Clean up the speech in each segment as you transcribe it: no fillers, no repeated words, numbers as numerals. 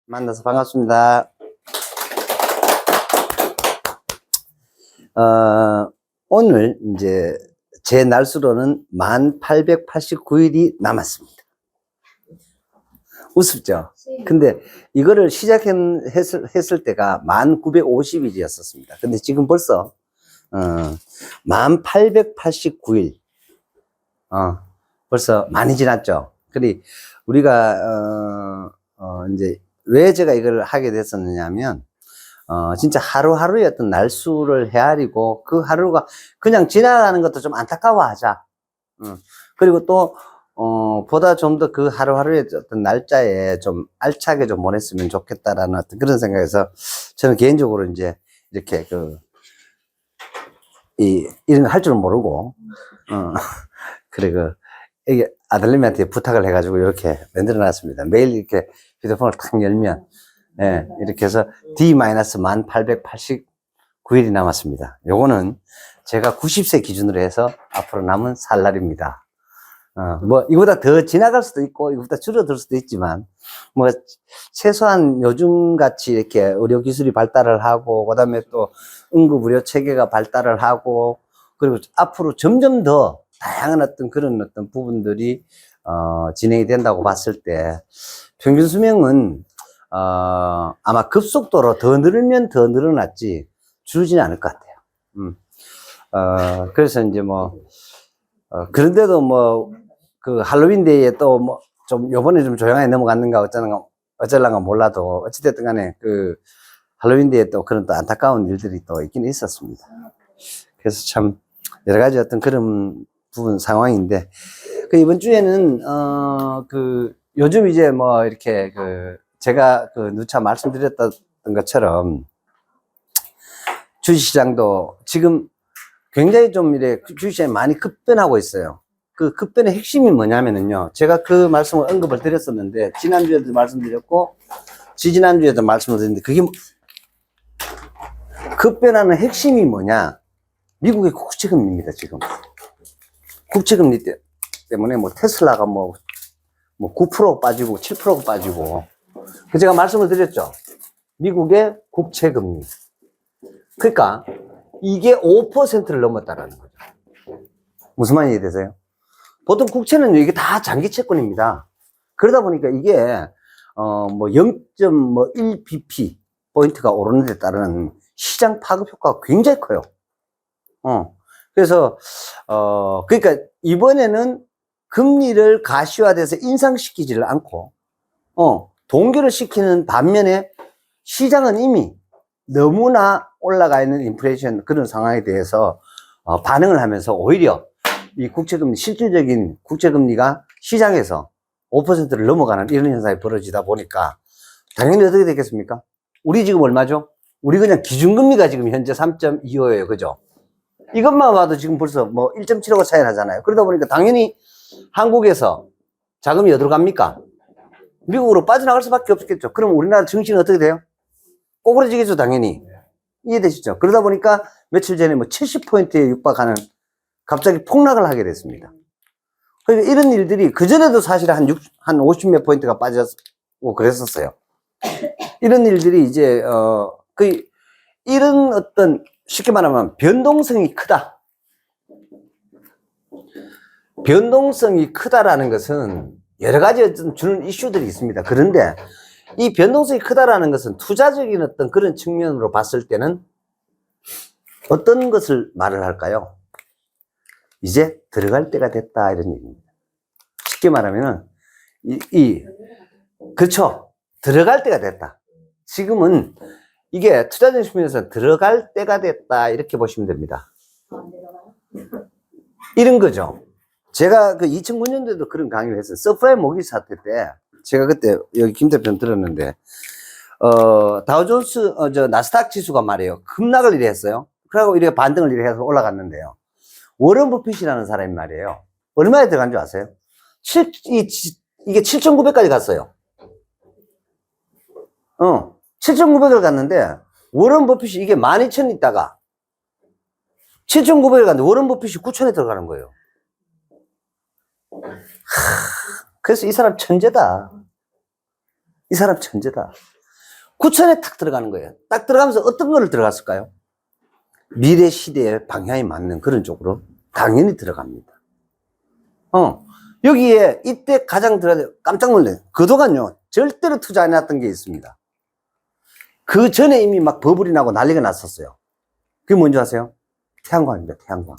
만나서 반갑습니다. 오늘 이제 제 날수로는 1889일이 남았습니다. 우습죠? 근데 이거를 시작했을 때가 1950일이었습니다. 근데 지금 벌써 1889일 벌써 많이 지났죠. 그리 우리가 이제 왜 제가 이걸 하게 됐었느냐면 진짜 하루하루의 어떤 날수를 헤아리고 그 하루가 그냥 지나가는 것도 좀 안타까워하자. 그리고 또 보다 좀 더 그 하루하루의 어떤 날짜에 좀 알차게 좀 보냈으면 좋겠다라는 어떤 그런 생각에서 저는 개인적으로 이제 이렇게 이런 거 할 줄은 모르고 그리고 이게 아들님한테 부탁을 해가지고 이렇게 만들어 놨습니다. 매일 이렇게 휴대폰을 탁 열면 이렇게 해서 D-1889일이 남았습니다. 요거는 제가 90세 기준으로 해서 앞으로 남은 살 날입니다. 뭐 이거보다 더 지나갈 수도 있고 이거보다 줄어들 수도 있지만 뭐 최소한 요즘 같이 이렇게 의료기술이 발달을 하고 그다음에 또 응급의료 체계가 발달을 하고 그리고 앞으로 점점 더 다양한 어떤 그런 어떤 부분들이 진행이 된다고 봤을 때 평균 수명은 아마 급속도로 더 늘면 더 늘어났지 줄지는 않을 것 같아요. 그래서 이제 뭐 그런데도 뭐 그 할로윈 데이에 또 뭐 좀 요번에 좀 조용하게 넘어갔는가 어쩌려가 몰라도 어찌됐든 간에 그 할로윈 데이에 또 그런 또 안타까운 일들이 또 있긴 있었습니다. 그래서 참 여러 가지 어떤 그런 부분 상황인데 그 이번 주에는 그 요즘 이제 뭐 이렇게 제가 누차 말씀드렸던 것처럼 주식시장도 지금 굉장히 좀 이래 주식시장이 많이 급변하고 있어요. 그 급변의 핵심이 뭐냐면은요. 제가 그 말씀을 언급을 드렸었는데 지난주에도 말씀드렸고 지지난주에도 말씀을 드렸는데 그게 급변하는 핵심이 뭐냐? 미국의 국채금리입니다. 지금 국채금리 때문에 뭐 테슬라가 뭐 9% 빠지고 7% 빠지고 제가 말씀을 드렸죠. 미국의 국채금리. 그러니까 이게 5%를 넘었다라는 거죠. 무슨 말인지 이해되세요? 보통 국채는 이게 다 장기 채권입니다. 그러다 보니까 이게 뭐 0.1bp 포인트가 오르는 데 따른 시장 파급 효과가 굉장히 커요. 그래서 그러니까 이번에는 금리를 가시화돼서 인상시키지를 않고 동결을 시키는 반면에 시장은 이미 너무나 올라가 있는 인플레이션 그런 상황에 대해서 반응을 하면서 오히려 이 국채금리 실질적인 국채금리가 시장에서 5%를 넘어가는 이런 현상이 벌어지다 보니까 당연히 어떻게 되겠습니까? 우리 지금 얼마죠? 우리 그냥 기준금리가 지금 현재 3.25예요. 그죠? 이것만 봐도 지금 벌써 뭐 1.75 차이 나잖아요. 그러다 보니까 당연히 한국에서 자금이 어디로 갑니까? 미국으로 빠져나갈 수밖에 없겠죠. 그럼 우리나라 증시는 어떻게 돼요? 꼬부러지겠죠, 당연히. 이해되시죠? 그러다 보니까 며칠 전에 뭐 70포인트에 육박하는 갑자기 폭락을 하게 됐습니다. 그러니까 이런 일들이 그전에도 사실 한 50몇 포인트가 빠졌고 그랬었어요. 이런 일들이 이제, 이런 어떤 쉽게 말하면 변동성이 크다. 변동성이 크다라는 것은 여러 가지 어떤 주는 이슈들이 있습니다. 그런데 이 변동성이 크다라는 것은 투자적인 어떤 그런 측면으로 봤을 때는 어떤 것을 말을 할까요? 이제 들어갈 때가 됐다 이런 얘기입니다. 쉽게 말하면은 그렇죠. 들어갈 때가 됐다. 지금은 이게 투자적인 측면에서 들어갈 때가 됐다 이렇게 보시면 됩니다. 이런 거죠. 제가 2009년도에도 그런 강의를 했어요. 서프라임 모기지 사태 때 제가 그때 여기 김 대표님 들었는데 다우존스 나스닥 지수가 말이에요. 급락을 이래 했어요. 그리고 이렇게 반등을 이래 해서 올라갔는데요. 워런 버핏이라는 사람이 말이에요. 얼마에 들어간 줄 아세요? 이게 7,900까지 갔어요. 7,900을 갔는데 워런 버핏이 이게 12,000 있다가 7,900을 갔는데 워런 버핏이 9,000에 들어가는 거예요. 그래서 이 사람 천재다. 이 사람 천재다. 9천에 탁 들어가는 거예요. 딱 들어가면서 어떤 걸 들어갔을까요? 미래 시대의 방향이 맞는 그런 쪽으로 당연히 들어갑니다. 여기에 이때 가장 깜짝 놀래요. 그동안요, 절대로 투자 안 해놨던 게 있습니다. 그 전에 이미 막 버블이 나고 난리가 났었어요. 그게 뭔지 아세요? 태양광입니다, 태양광.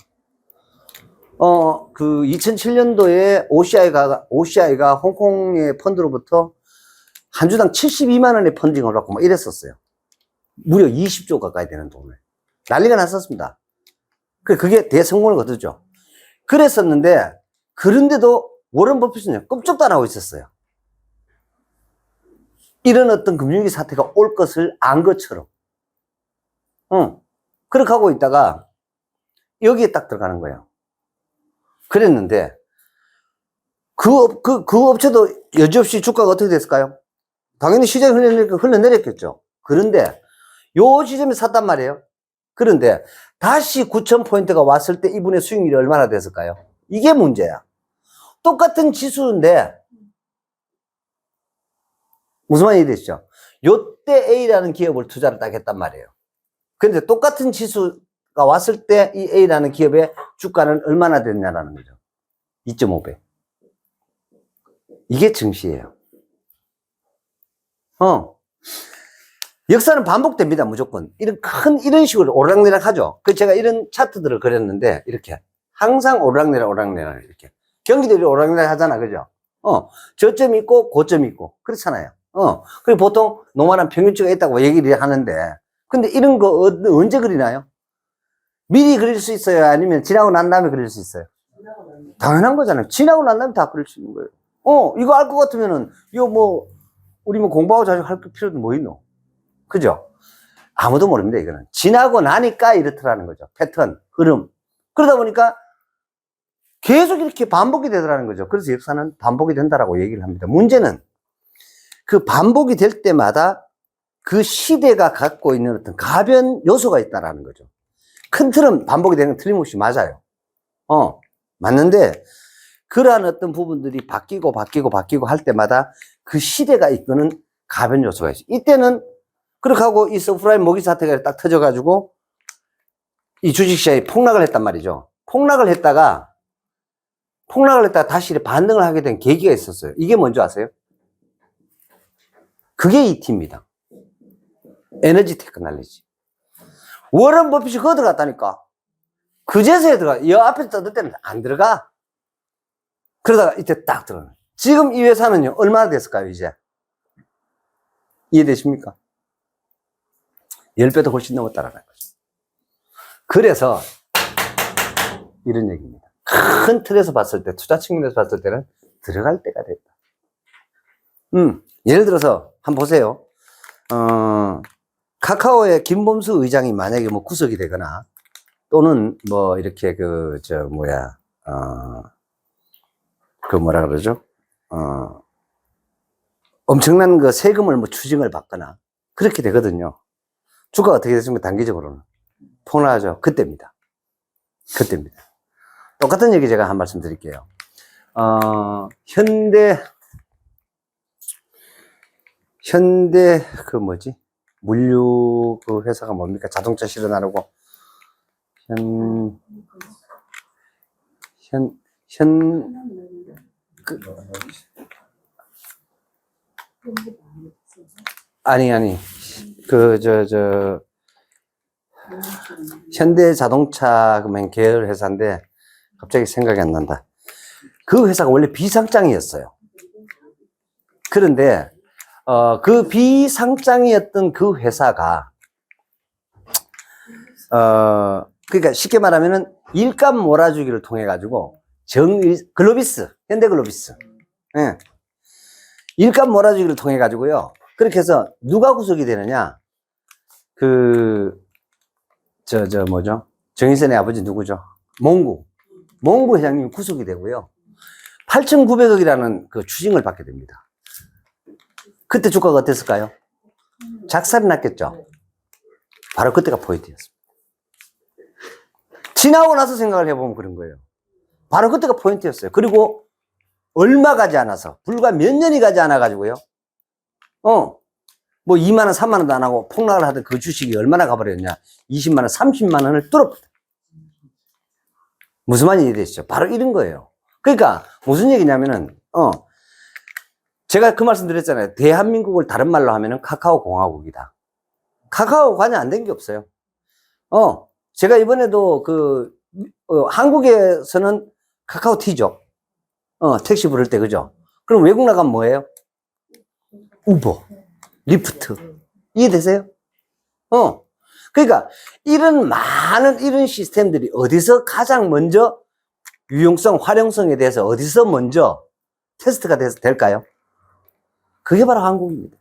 그 2007년도에 OCI가 홍콩의 펀드로부터 한 주당 72만 원의 펀딩을 받고 막 이랬었어요. 무려 20조 가까이 되는 돈을. 난리가 났었습니다. 그게 대성공을 거두죠. 그랬었는데, 그런데도 워런 버핏은요, 끔찍도 안 하고 있었어요. 이런 어떤 금융위기 사태가 올 것을 안 것처럼. 그렇게 하고 있다가, 여기에 딱 들어가는 거예요. 그랬는데, 그 업체도 여지없이 주가가 어떻게 됐을까요? 당연히 시장이 흘러내렸겠죠. 그런데, 요 시점에 샀단 말이에요. 그런데, 다시 9,000포인트가 왔을 때 이분의 수익률이 얼마나 됐을까요? 이게 문제야. 똑같은 지수인데, 무슨 말인지 이해되시죠? 요때 A라는 기업을 투자를 딱 했단 말이에요. 근데 똑같은 지수가 왔을 때 이 A라는 기업의 주가는 얼마나 됐냐라는 거죠. 2.5배. 이게 증시예요. 역사는 반복됩니다, 무조건. 이런 식으로 오르락내락 하죠. 그 제가 이런 차트들을 그렸는데, 이렇게. 항상 오르락내락, 이렇게. 경기들이 오르락내락 하잖아, 그죠? 저점이 있고, 고점이 있고. 그렇잖아요. 그리고 보통 노멀한 평균치가 있다고 얘기를 하는데, 근데 이런 거 언제 그리나요? 미리 그릴 수 있어요? 아니면 지나고 난 다음에 그릴 수 있어요? 당연한 거잖아요. 지나고 난 다음에 다 그릴 수 있는 거예요. 이거 알 것 같으면은, 우리 공부하고 자주 할 필요도 뭐 있노? 그죠? 아무도 모릅니다, 이거는. 지나고 나니까 이렇더라는 거죠. 패턴, 흐름. 그러다 보니까 계속 이렇게 반복이 되더라는 거죠. 그래서 역사는 반복이 된다라고 얘기를 합니다. 문제는 그 반복이 될 때마다 그 시대가 갖고 있는 어떤 가변 요소가 있다라는 거죠. 큰 틀은 반복이 되는 건 틀림없이 맞아요. 맞는데, 그러한 어떤 부분들이 바뀌고 할 때마다 그 시대가 이끄는 가변 요소가 있어요. 이때는 그렇게 하고 이 서프라임 모기 사태가 딱 터져가지고 이 주식시장이 폭락을 했단 말이죠. 폭락을 했다가 다시 반등을 하게 된 계기가 있었어요. 이게 뭔지 아세요? 그게 ET입니다. 에너지 테크놀로지. 워런 버핏이 그거 들어갔다니까. 그제서야 들어가. 이 앞에서 떠들 때는 안 들어가. 그러다가 이때 딱 들어가요. 지금 이 회사는요, 얼마나 됐을까요, 이제? 이해되십니까? 10배도 훨씬 넘었다라는 거죠. 그래서, 이런 얘기입니다. 큰 틀에서 봤을 때, 투자 측면에서 봤을 때는 들어갈 때가 됐다. 예를 들어서, 한번 보세요. 카카오의 김범수 의장이 만약에 뭐 구속이 되거나, 또는 뭐, 이렇게 뭐라 그러죠? 엄청난 그 세금을 뭐 추징을 받거나, 그렇게 되거든요. 주가가 어떻게 됐습니까? 단기적으로는. 폭락하죠. 그때입니다. 똑같은 얘기 제가 한 말씀 드릴게요. 현대, 물류 그 회사가 뭡니까? 자동차 실어나르고, 아니. 현대 자동차 계열 회사인데, 갑자기 생각이 안 난다. 그 회사가 원래 비상장이었어요. 그런데, 그 비상장이었던 그 회사가, 그러니까 쉽게 말하면은 일감 몰아주기를 통해가지고, 현대 글로비스. 예. 일감 몰아주기를 통해가지고요. 그렇게 해서 누가 구속이 되느냐? 정의선의 아버지 누구죠? 몽구 회장님이 구속이 되고요. 8,900억이라는 그 추징을 받게 됩니다. 그때 주가가 어땠을까요? 작살이 났겠죠? 바로 그때가 포인트였습니다. 지나고 나서 생각을 해보면 그런 거예요. 바로 그때가 포인트였어요. 그리고 얼마 가지 않아서, 불과 몇 년이 가지 않아가지고요. 뭐 2만 원, 3만 원도 안 하고 폭락을 하던 그 주식이 얼마나 가버렸냐? 20만 원, 30만 원을 뚫어버렸다. 무슨 말인지 이해되시죠? 바로 이런 거예요. 그러니까 무슨 얘기냐면은 제가 그 말씀 드렸잖아요. 대한민국을 다른 말로 하면은 카카오 공화국이다. 카카오 관여 안 된 게 없어요. 제가 이번에도 한국에서는 카카오티죠. 택시 부를 때, 그죠? 그럼 외국 나가면 뭐예요? 우버, 리프트. 이해되세요? 그러니까 이런 많은 이런 시스템들이 어디서 가장 먼저 유용성, 활용성에 대해서 어디서 먼저 테스트가 될까요? 그게 바로 한국입니다.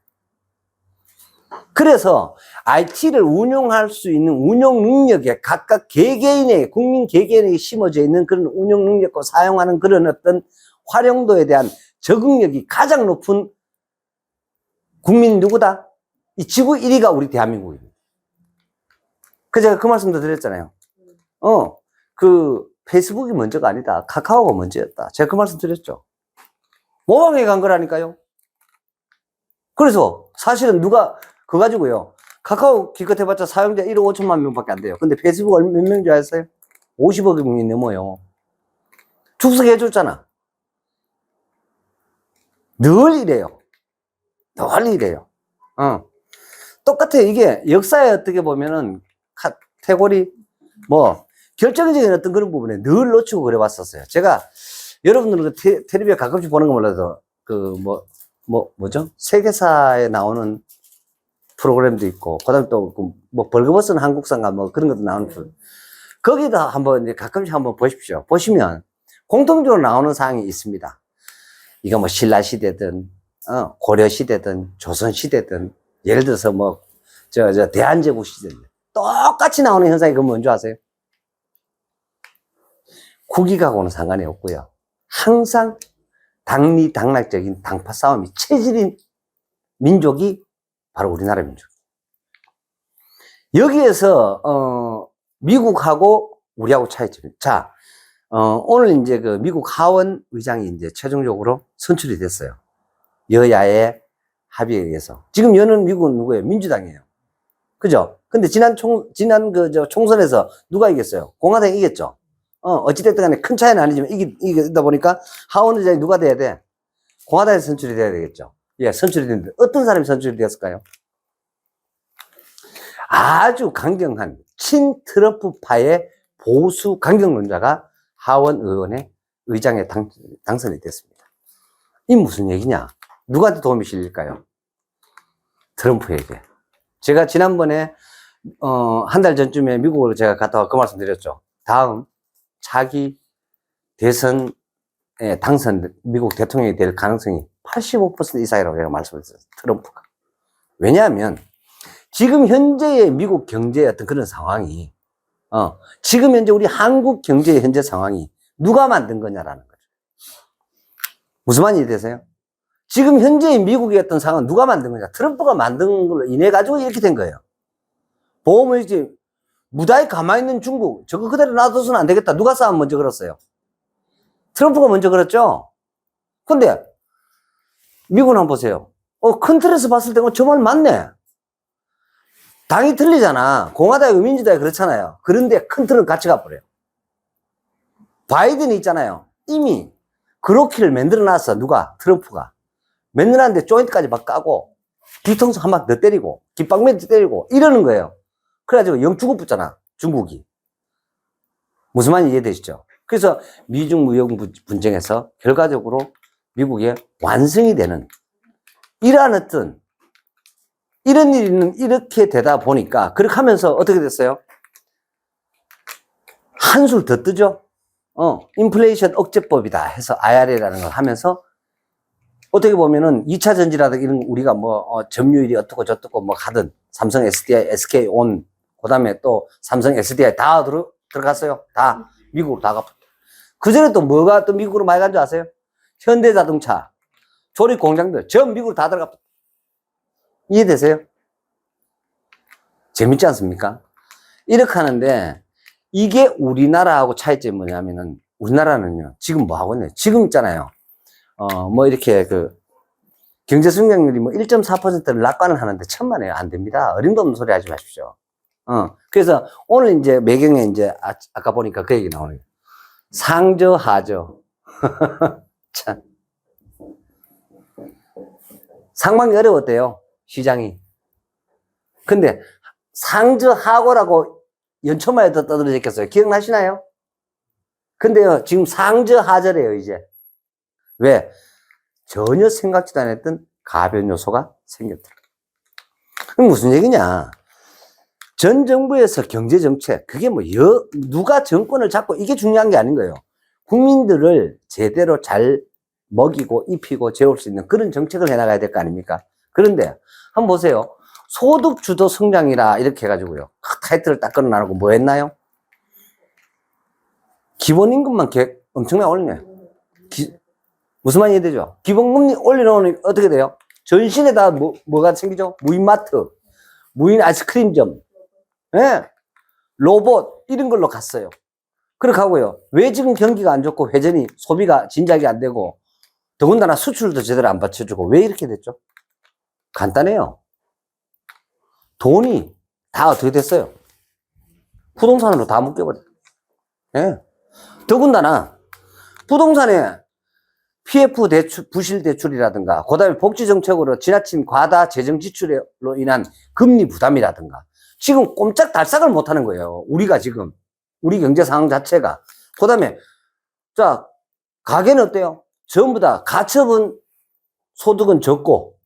그래서 IT를 운용할 수 있는 운용 능력에 각각 개개인의, 국민 개개인에게 심어져 있는 그런 운용 능력과 사용하는 그런 어떤 활용도에 대한 적응력이 가장 높은 국민이 누구다? 이 지구 1위가 우리 대한민국입니다. 제가 그 말씀도 드렸잖아요. 페이스북이 먼저가 아니다. 카카오가 먼저였다. 제가 그 말씀 드렸죠. 모방해 간 거라니까요. 그래서 사실은 누가 그거 가지고요. 카카오 기껏 해봤자 사용자 1억 5천만 명밖에 안 돼요. 근데 페이스북 몇 명 줄 아세요? 50억 명이 넘어요. 축소해줬잖아. 늘 이래요. 늘 이래요. 똑같아요. 이게 역사에 어떻게 보면은 카테고리 결정적인 어떤 그런 부분에 늘 놓치고 그래 왔었어요. 제가 여러분들은 텔레비에 가끔씩 보는 거 몰라도 뭐죠? 세계사에 나오는 프로그램도 있고, 그 다음에 또, 벌거벗은 한국사인가 그런 것도 나오는 프로그램. 거기다 한번 이제 가끔씩 한번 보십시오. 보시면 공통적으로 나오는 사항이 있습니다. 이거 신라시대든, 고려시대든, 조선시대든, 예를 들어서 대한제국 시대든, 똑같이 나오는 현상이 그건 뭔지 아세요? 국익하고는 상관이 없고요. 항상 당리당락적인 당파 싸움이 체질인 민족이 바로 우리나라 민족. 여기에서 미국하고 우리하고 차이점이. 자, 오늘 이제 그 미국 하원 의장이 이제 최종적으로 선출이 됐어요. 여야의 합의에 의해서. 지금 여는 미국은 누구예요? 민주당이에요. 그죠? 근데 지난 총선에서 누가 이겼어요? 공화당이 이겼죠. 어찌됐든 간에 큰 차이는 아니지만 이기다 보니까 하원 의장이 누가 돼야 돼? 공화당에서 선출이 돼야 되겠죠. 예, 선출이 됐는데 어떤 사람이 선출이 되었을까요? 아주 강경한 친트럼프파의 보수 강경론자가 하원 의원의 의장에 당선이 됐습니다. 이 무슨 얘기냐? 누구한테 도움이 실릴까요? 트럼프에게. 제가 지난번에 한 달 전쯤에 미국으로 제가 갔다 와 그 말씀 드렸죠. 다음 차기 대선에 미국 대통령이 될 가능성이 85% 이상이라고 제가 말씀드렸어요. 트럼프가. 왜냐하면 지금 현재의 미국 경제의 어떤 그런 상황이 지금 현재 우리 한국 경제의 현재 상황이 누가 만든 거냐라는 거죠. 무슨 말인지 이해되세요? 지금 현재의 미국의 어떤 상황은 누가 만든 거냐? 트럼프가 만든 걸로 인해 가지고 이렇게 된 거예요. 보험을 이제 무다히 가만히 있는 중국, 저거 그대로 놔둬서는 안 되겠다. 누가 싸움 먼저 걸었어요? 트럼프가 먼저 걸었죠? 근데 미국은 한번 보세요. 큰 틀에서 봤을 때 저 말 맞네. 당이 틀리잖아. 공화당이 민주당이 그렇잖아요. 그런데 큰 틀은 같이 가버려요. 바이든이 있잖아요. 이미 그로키를 만들어 놨어. 누가? 트럼프가. 만들어놨는데 조인트까지 막 까고 뒤통수 한 방 더 때리고 깃방맨도 때리고 이러는 거예요. 그래가지고 영주국 붙잖아. 중국이. 무슨 말인지 이해되시죠? 그래서 미중 무역 분쟁에서 결과적으로 미국의 완성이 되는 이러한 어떤 이런 일은 이렇게 되다 보니까 그렇게 하면서 어떻게 됐어요? 한술 더 뜨죠? 인플레이션 억제법이다 해서 IRA라는 걸 하면서 어떻게 보면은 2차 전지라든가 이런 우리가 점유율이 어떻고 저떻고 하든 삼성 SDI, SK 온, 그 다음에 또 삼성 SDI 다 들어갔어요. 다 미국으로 다 갚았다. 그 전에 또 뭐가 또 미국으로 많이 간 줄 아세요? 현대자동차, 조립 공장들 전 미국으로 다 들어갔다. 이해되세요? 재밌지 않습니까? 이렇게 하는데 이게 우리나라하고 차이점이 뭐냐면은 우리나라는요 지금 뭐 하고 있나요? 지금 있잖아요. 이렇게 경제 성장률이 뭐 1.4%를 낙관을 하는데 천만에요. 안 됩니다. 어림도 없는 소리 하지 마십시오. 그래서 오늘 이제 매경에 이제 아까 보니까 그 얘기 나오네요. 상저, 하저. 참. 상반기 어려웠대요. 시장이. 근데 상저, 하고라고 연초만에 떠들어졌겠어요. 기억나시나요? 근데요, 지금 상저, 하저래요, 이제. 왜? 전혀 생각지도 않았던 가변 요소가 생겼더라. 그럼 무슨 얘기냐? 전 정부에서 경제 정책, 그게 뭐, 누가 정권을 잡고 이게 중요한 게 아닌 거예요. 국민들을 제대로 잘 먹이고 입히고 재울 수 있는 그런 정책을 해나가야 될 거 아닙니까? 그런데 한번 보세요. 소득 주도 성장이라 이렇게 해가지고요. 타이틀을 딱 끌어나르고 뭐 했나요? 기본임금만 엄청나게 올리네요. 무슨 말이 되죠? 기본금리 올려놓으면 어떻게 돼요? 전신에다 뭐가 생기죠? 무인마트, 무인 아이스크림점, 예? 로봇, 이런 걸로 갔어요. 그렇게 하고요. 왜 지금 경기가 안 좋고 회전이, 소비가 진작이 안 되고, 더군다나 수출도 제대로 안 받쳐주고, 왜 이렇게 됐죠? 간단해요. 돈이 다 어떻게 됐어요? 부동산으로 다 묶여버려요. 예? 더군다나, 부동산에 PF 대출, 부실 대출이라든가, 그 다음에 복지정책으로 지나친 과다 재정 지출로 인한 금리 부담이라든가, 지금 꼼짝달싹을 못 하는 거예요. 우리가 지금, 우리 경제 상황 자체가. 그 다음에, 자, 가게는 어때요? 전부 다 가처분 소득은 적고,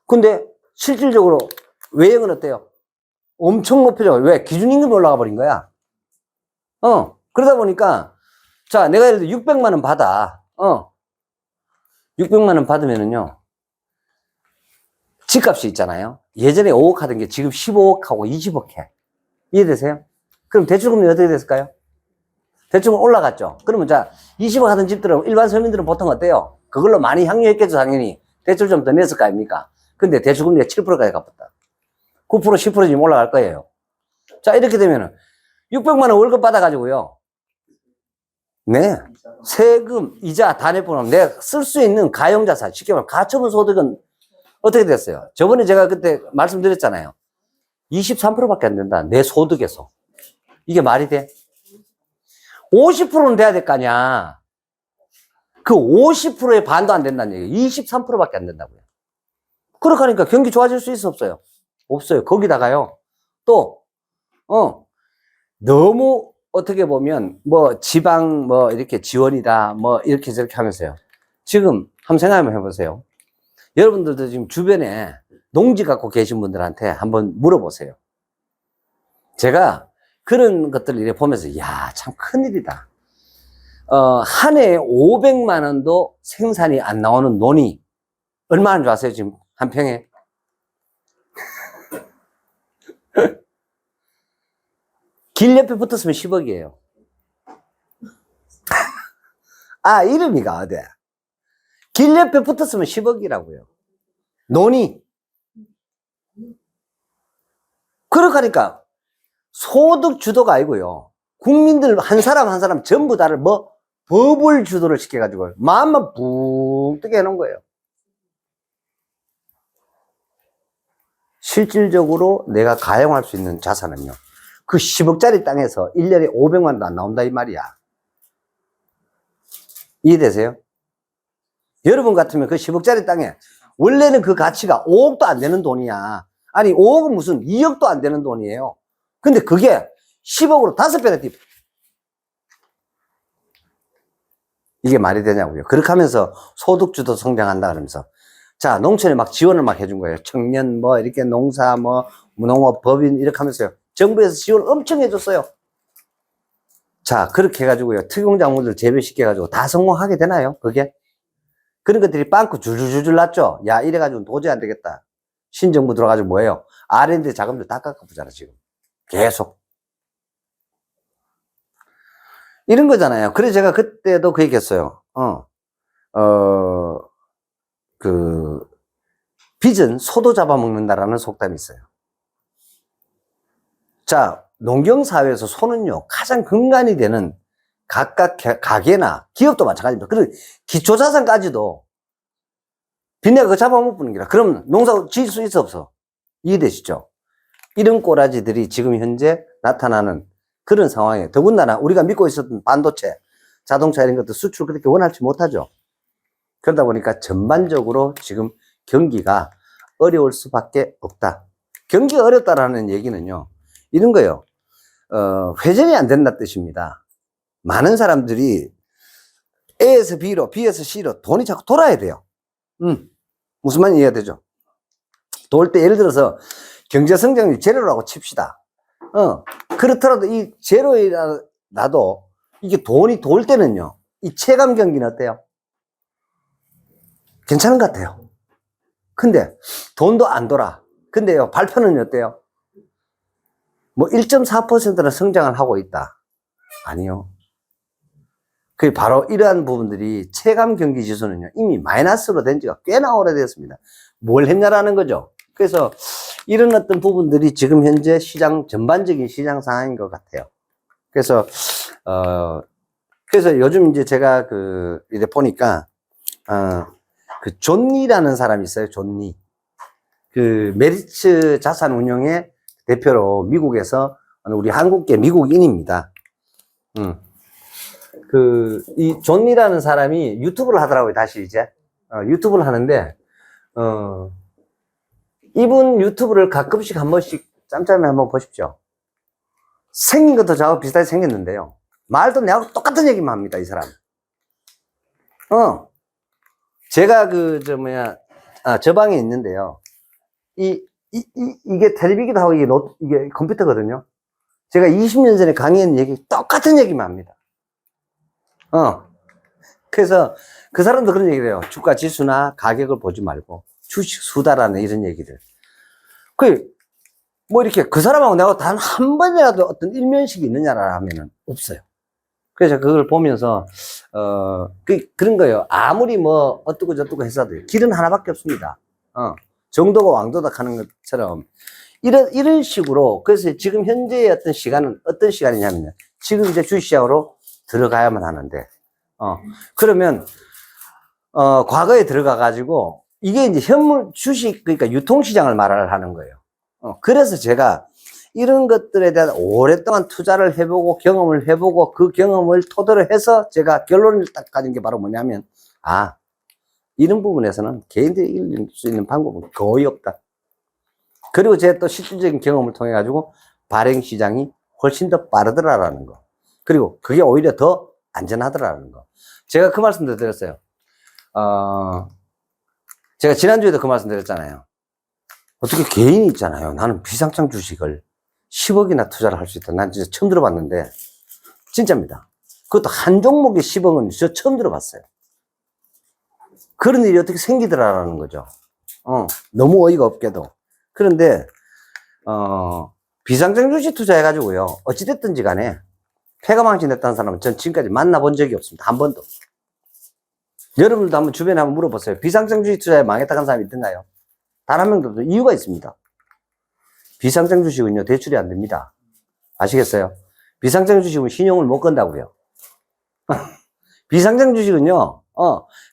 근데 실질적으로 외형은 어때요? 엄청 높여져. 왜? 기준임금이 올라가 버린 거야. 그러다 보니까, 자, 내가 예를 들어 600만 원 받아. 600만 원 받으면은요, 집값이 있잖아요. 예전에 5억 하던 게 지금 15억하고 20억 해. 이해되세요? 그럼 대출금리 어떻게 됐을까요? 대출금 올라갔죠. 그러면 자, 20억 하던 집들은, 일반 서민들은 보통 어때요? 그걸로 많이 향유했겠죠, 당연히. 대출 좀 더 냈을 거 아닙니까? 근데 대출금리가 7%까지 갚았다. 9%, 10% 지금 올라갈 거예요. 자, 이렇게 되면은, 600만 원 월급 받아가지고요. 네. 세금, 이자 다 내보내면 내가 쓸 수 있는 가용자산, 쉽게 말하면 가처분 소득은 어떻게 됐어요? 저번에 제가 그때 말씀드렸잖아요. 23%밖에 안 된다. 내 소득에서. 이게 말이 돼? 50%는 돼야 될 거 아니야. 그 50%의 반도 안 된다는 얘기예요. 23%밖에 안 된다고요. 그렇게 하니까 경기 좋아질 수 있어, 없어요? 없어요. 거기다가요. 또, 너무 어떻게 보면 뭐 지방 뭐 이렇게 지원이다 뭐 이렇게 저렇게 하면서요. 지금 한번 생각 한번 해보세요. 여러분들도 지금 주변에 농지 갖고 계신 분들한테 한번 물어보세요. 제가 그런 것들을 이렇게 보면서 야, 참 큰일이다. 한 해에 500만 원도 생산이 안 나오는 논이 얼마나 줄 아세요? 지금 한 평에? 길 옆에 붙었으면 10억이에요. 아, 이름이가 어디? 길 옆에 붙었으면 10억이라고요. 논이. 그렇게 하니까 소득 주도가 아니고요. 국민들 한 사람 한 사람 전부 다를 버블 주도를 시켜가지고 마음만 붕 뜨게 해놓은 거예요. 실질적으로 내가 가용할 수 있는 자산은요. 그 10억짜리 땅에서 1년에 500만 원도 안 나온다 이 말이야. 이해되세요? 여러분 같으면 그 10억짜리 땅에 원래는 그 가치가 5억도 안 되는 돈이야. 아니 5억은 무슨 2억도 안 되는 돈이에요. 근데 그게 10억으로 5배나 뛰어. 이게 말이 되냐고요. 그렇게 하면서 소득주도 성장한다 그러면서 자, 농촌에 막 지원을 막 해준 거예요. 청년 뭐 이렇게 농사 뭐 농업 법인 이렇게 하면서요. 정부에서 지원을 엄청 해줬어요. 자, 그렇게 해가지고요. 특용작물들 재배시켜가지고 다 성공하게 되나요? 그게? 그런 것들이 빵꾸 줄줄줄줄 났죠? 야, 이래가지고 도저히 안 되겠다. 신정부 들어가지고 뭐예요? R&D 자금들 다 깎아보잖아, 지금. 계속. 이런 거잖아요. 그래서 제가 그때도 그 얘기했어요. 빚은 소도 잡아먹는다라는 속담이 있어요. 자, 농경사회에서 소는요, 가장 근간이 되는 각각 가게나 기업도 마찬가지입니다. 그리고 기초자산까지도 빚내가 그거 잡아못 부는 기라. 그럼 농사 지을 수 있어, 없어? 이해되시죠? 이런 꼬라지들이 지금 현재 나타나는 그런 상황이에요. 더군다나 우리가 믿고 있었던 반도체, 자동차 이런 것도 수출 그렇게 원활치 못하죠. 그러다 보니까 전반적으로 지금 경기가 어려울 수밖에 없다. 경기가 어렵다라는 얘기는요, 이런 거예요. 회전이 안 된다 뜻입니다. 많은 사람들이 A에서 B로, B에서 C로 돈이 자꾸 돌아야 돼요. 무슨 말인지 이해가 되죠? 돌 때 예를 들어서 경제 성장률이 제로라고 칩시다. 그렇더라도 이 제로라도 이게 돈이 돌 때는요, 이 체감 경기는 어때요? 괜찮은 것 같아요. 근데 돈도 안 돌아. 근데요, 발표는 어때요? 뭐 1.4%나 성장을 하고 있다. 아니요. 그 바로 이러한 부분들이 체감 경기 지수는요, 이미 마이너스로 된 지가 꽤나 오래됐습니다. 뭘 했냐라는 거죠. 그래서 이런 어떤 부분들이 지금 현재 시장, 전반적인 시장 상황인 것 같아요. 그래서, 그래서 요즘 이제 제가 이제 보니까, 그 존니라는 사람이 있어요. 존니. 그 메리츠 자산운용의 대표로 미국에서 우리 한국계 미국인입니다. 이 존니라는 사람이 유튜브를 하더라고요. 다시 이제 유튜브를 하는데 이분 유튜브를 가끔씩 한 번씩 짬짬이 한번 보십시오. 생긴 것도 저하고 비슷하게 생겼는데요, 말도 내하고 똑같은 얘기만 합니다. 이 사람. 제가 저 방에 있는데요, 이게 텔레비기도 하고 이게 컴퓨터거든요. 제가 20년 전에 강의한 얘기 똑같은 얘기만 합니다. 그래서 그 사람도 그런 얘기를 해요. 주가 지수나 가격을 보지 말고 주식 수다라는 이런 얘기들. 뭐 이렇게 그 사람하고 내가 단 한 번이라도 어떤 일면식이 있느냐라 하면은 없어요. 그래서 그걸 보면서, 그런 거예요. 아무리 뭐 어떻고 저떻고 해서도 길은 하나밖에 없습니다. 정도가 왕도다 하는 것처럼 이런 식으로. 그래서 지금 현재의 어떤 시간은 어떤 시간이냐면요, 지금 이제 주식시장으로 들어가야만 하는데, 그러면, 과거에 들어가 가지고, 이게 이제 현물 주식, 그러니까 유통시장을 말을 하는 거예요. 그래서 제가 이런 것들에 대한 오랫동안 투자를 해보고 경험을 해보고 그 경험을 토대로 해서 제가 결론을 딱 가진 게 바로 뭐냐면, 이런 부분에서는 개인들이 이길 수 있는 방법은 거의 없다. 그리고 제가 또 실질적인 경험을 통해 가지고 발행 시장이 훨씬 더 빠르더라라는 거. 그리고 그게 오히려 더 안전하더라는 거. 제가 그 말씀도 드렸어요. 제가 지난주에도 그 말씀 드렸잖아요. 어떻게 개인이 있잖아요. 나는 비상장 주식을 10억이나 투자를 할 수 있다. 난 진짜 처음 들어봤는데, 진짜입니다. 그것도 한 종목에 10억은 저 처음 들어봤어요. 그런 일이 어떻게 생기더라라는 거죠. 너무 어이가 없게도. 그런데, 비상장 주식 투자해가지고요, 어찌됐든지 간에 폐가망신했다는 사람은 전 지금까지 만나본 적이 없습니다. 한 번도. 여러분들도 한번 주변에 한번 물어보세요. 비상장 주식 투자에 망했다는 사람이 있던가요? 단 한 명도 없어요. 이유가 있습니다. 비상장 주식은요, 대출이 안 됩니다. 아시겠어요? 비상장 주식은 신용을 못 건다고요. 비상장 주식은요,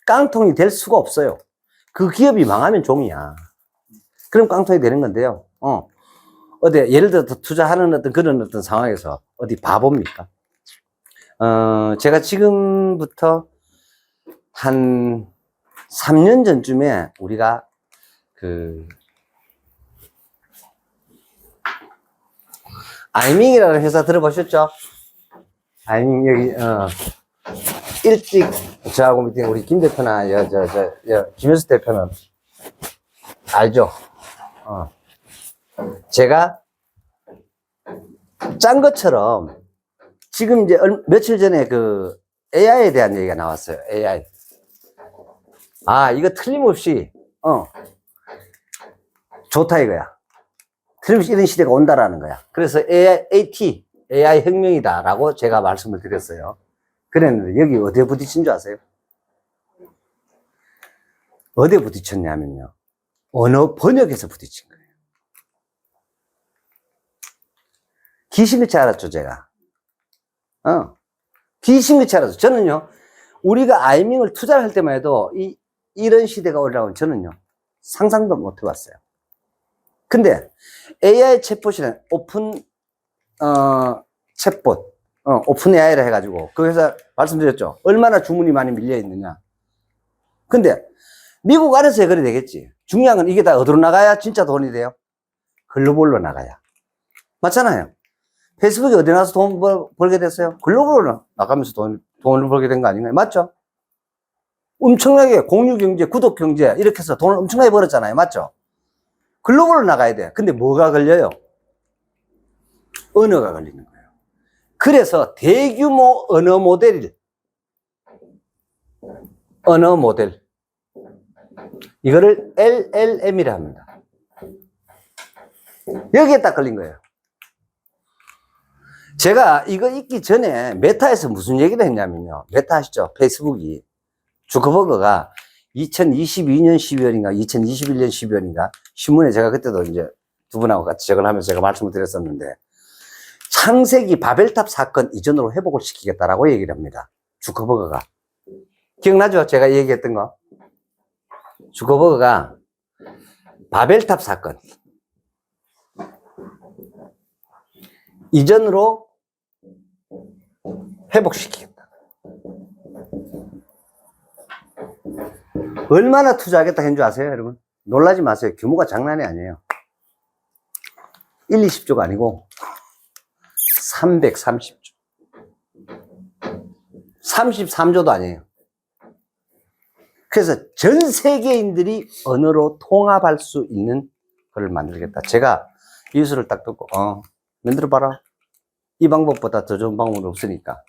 깡통이 될 수가 없어요. 그 기업이 망하면 종이야. 그럼 깡통이 되는 건데요. 예를 들어 투자하는 어떤 그런 어떤 상황에서 어디 바보입니까? 제가 지금부터 한 3년 전쯤에 우리가 아이밍이라는 회사 들어보셨죠? 아이밍 여기 일찍 저하고 밑에 우리 김 대표나 김현수 대표는 알죠? 제가 짠 것처럼 지금 이제 며칠 전에 AI에 대한 얘기가 나왔어요. AI. 이거 틀림없이 좋다 이거야. 틀림없이 이런 시대가 온다라는 거야. 그래서 AI 혁명이다라고 제가 말씀을 드렸어요. 그랬는데 여기 어디에 부딪힌 줄 아세요? 어디에 부딪혔냐면요, 언어 번역에서 부딪힌 거예요. 귀신같이 알았죠, 제가. 귀신같이 알았죠. 저는요, 우리가 아이밍을 투자를 할 때만 해도 이 이런 시대가 올라온 저는요, 상상도 못 해봤어요. 근데 AI 챗봇이라는 챗봇, 오픈 AI를 해가지고, 그 회사 말씀드렸죠. 얼마나 주문이 많이 밀려 있느냐. 근데 미국 안에서 해결이 되겠지. 중요한 건 이게 다 어디로 나가야 진짜 돈이 돼요? 글로벌로 나가야. 맞잖아요. 페이스북이 어디 나서 돈 벌게 됐어요? 글로벌로 나가면서 돈을 벌게 된 거 아닌가요? 맞죠? 엄청나게 공유 경제, 구독 경제 이렇게 해서 돈을 엄청나게 벌었잖아요. 맞죠? 글로벌로 나가야 돼. 근데 뭐가 걸려요? 언어가 걸리는 거예요. 그래서 대규모 언어 모델 이거를 LLM이라 합니다. 여기에 딱 걸린 거예요. 제가 이거 있기 전에 메타에서 무슨 얘기를 했냐면요. 메타 아시죠? 페이스북이. 주커버거가 2022년 12월인가 2021년 12월인가 신문에 제가 그때도 이제 두 분하고 같이 저걸 하면서 제가 말씀을 드렸었는데, 창세기 바벨탑 사건 이전으로 회복을 시키겠다라고 얘기를 합니다. 주커버거가. 기억나죠? 제가 얘기했던 거. 주커버거가 바벨탑 사건 이전으로 회복시키겠다. 얼마나 투자하겠다 했는 줄 아세요, 여러분? 놀라지 마세요. 규모가 장난이 아니에요. 1, 20조가 아니고 330조. 33조도 아니에요. 그래서 전 세계인들이 언어로 통합할 수 있는 걸 만들겠다. 제가 이 뉴스를 딱 듣고, 만들어봐라. 이 방법보다 더 좋은 방법은 없으니까.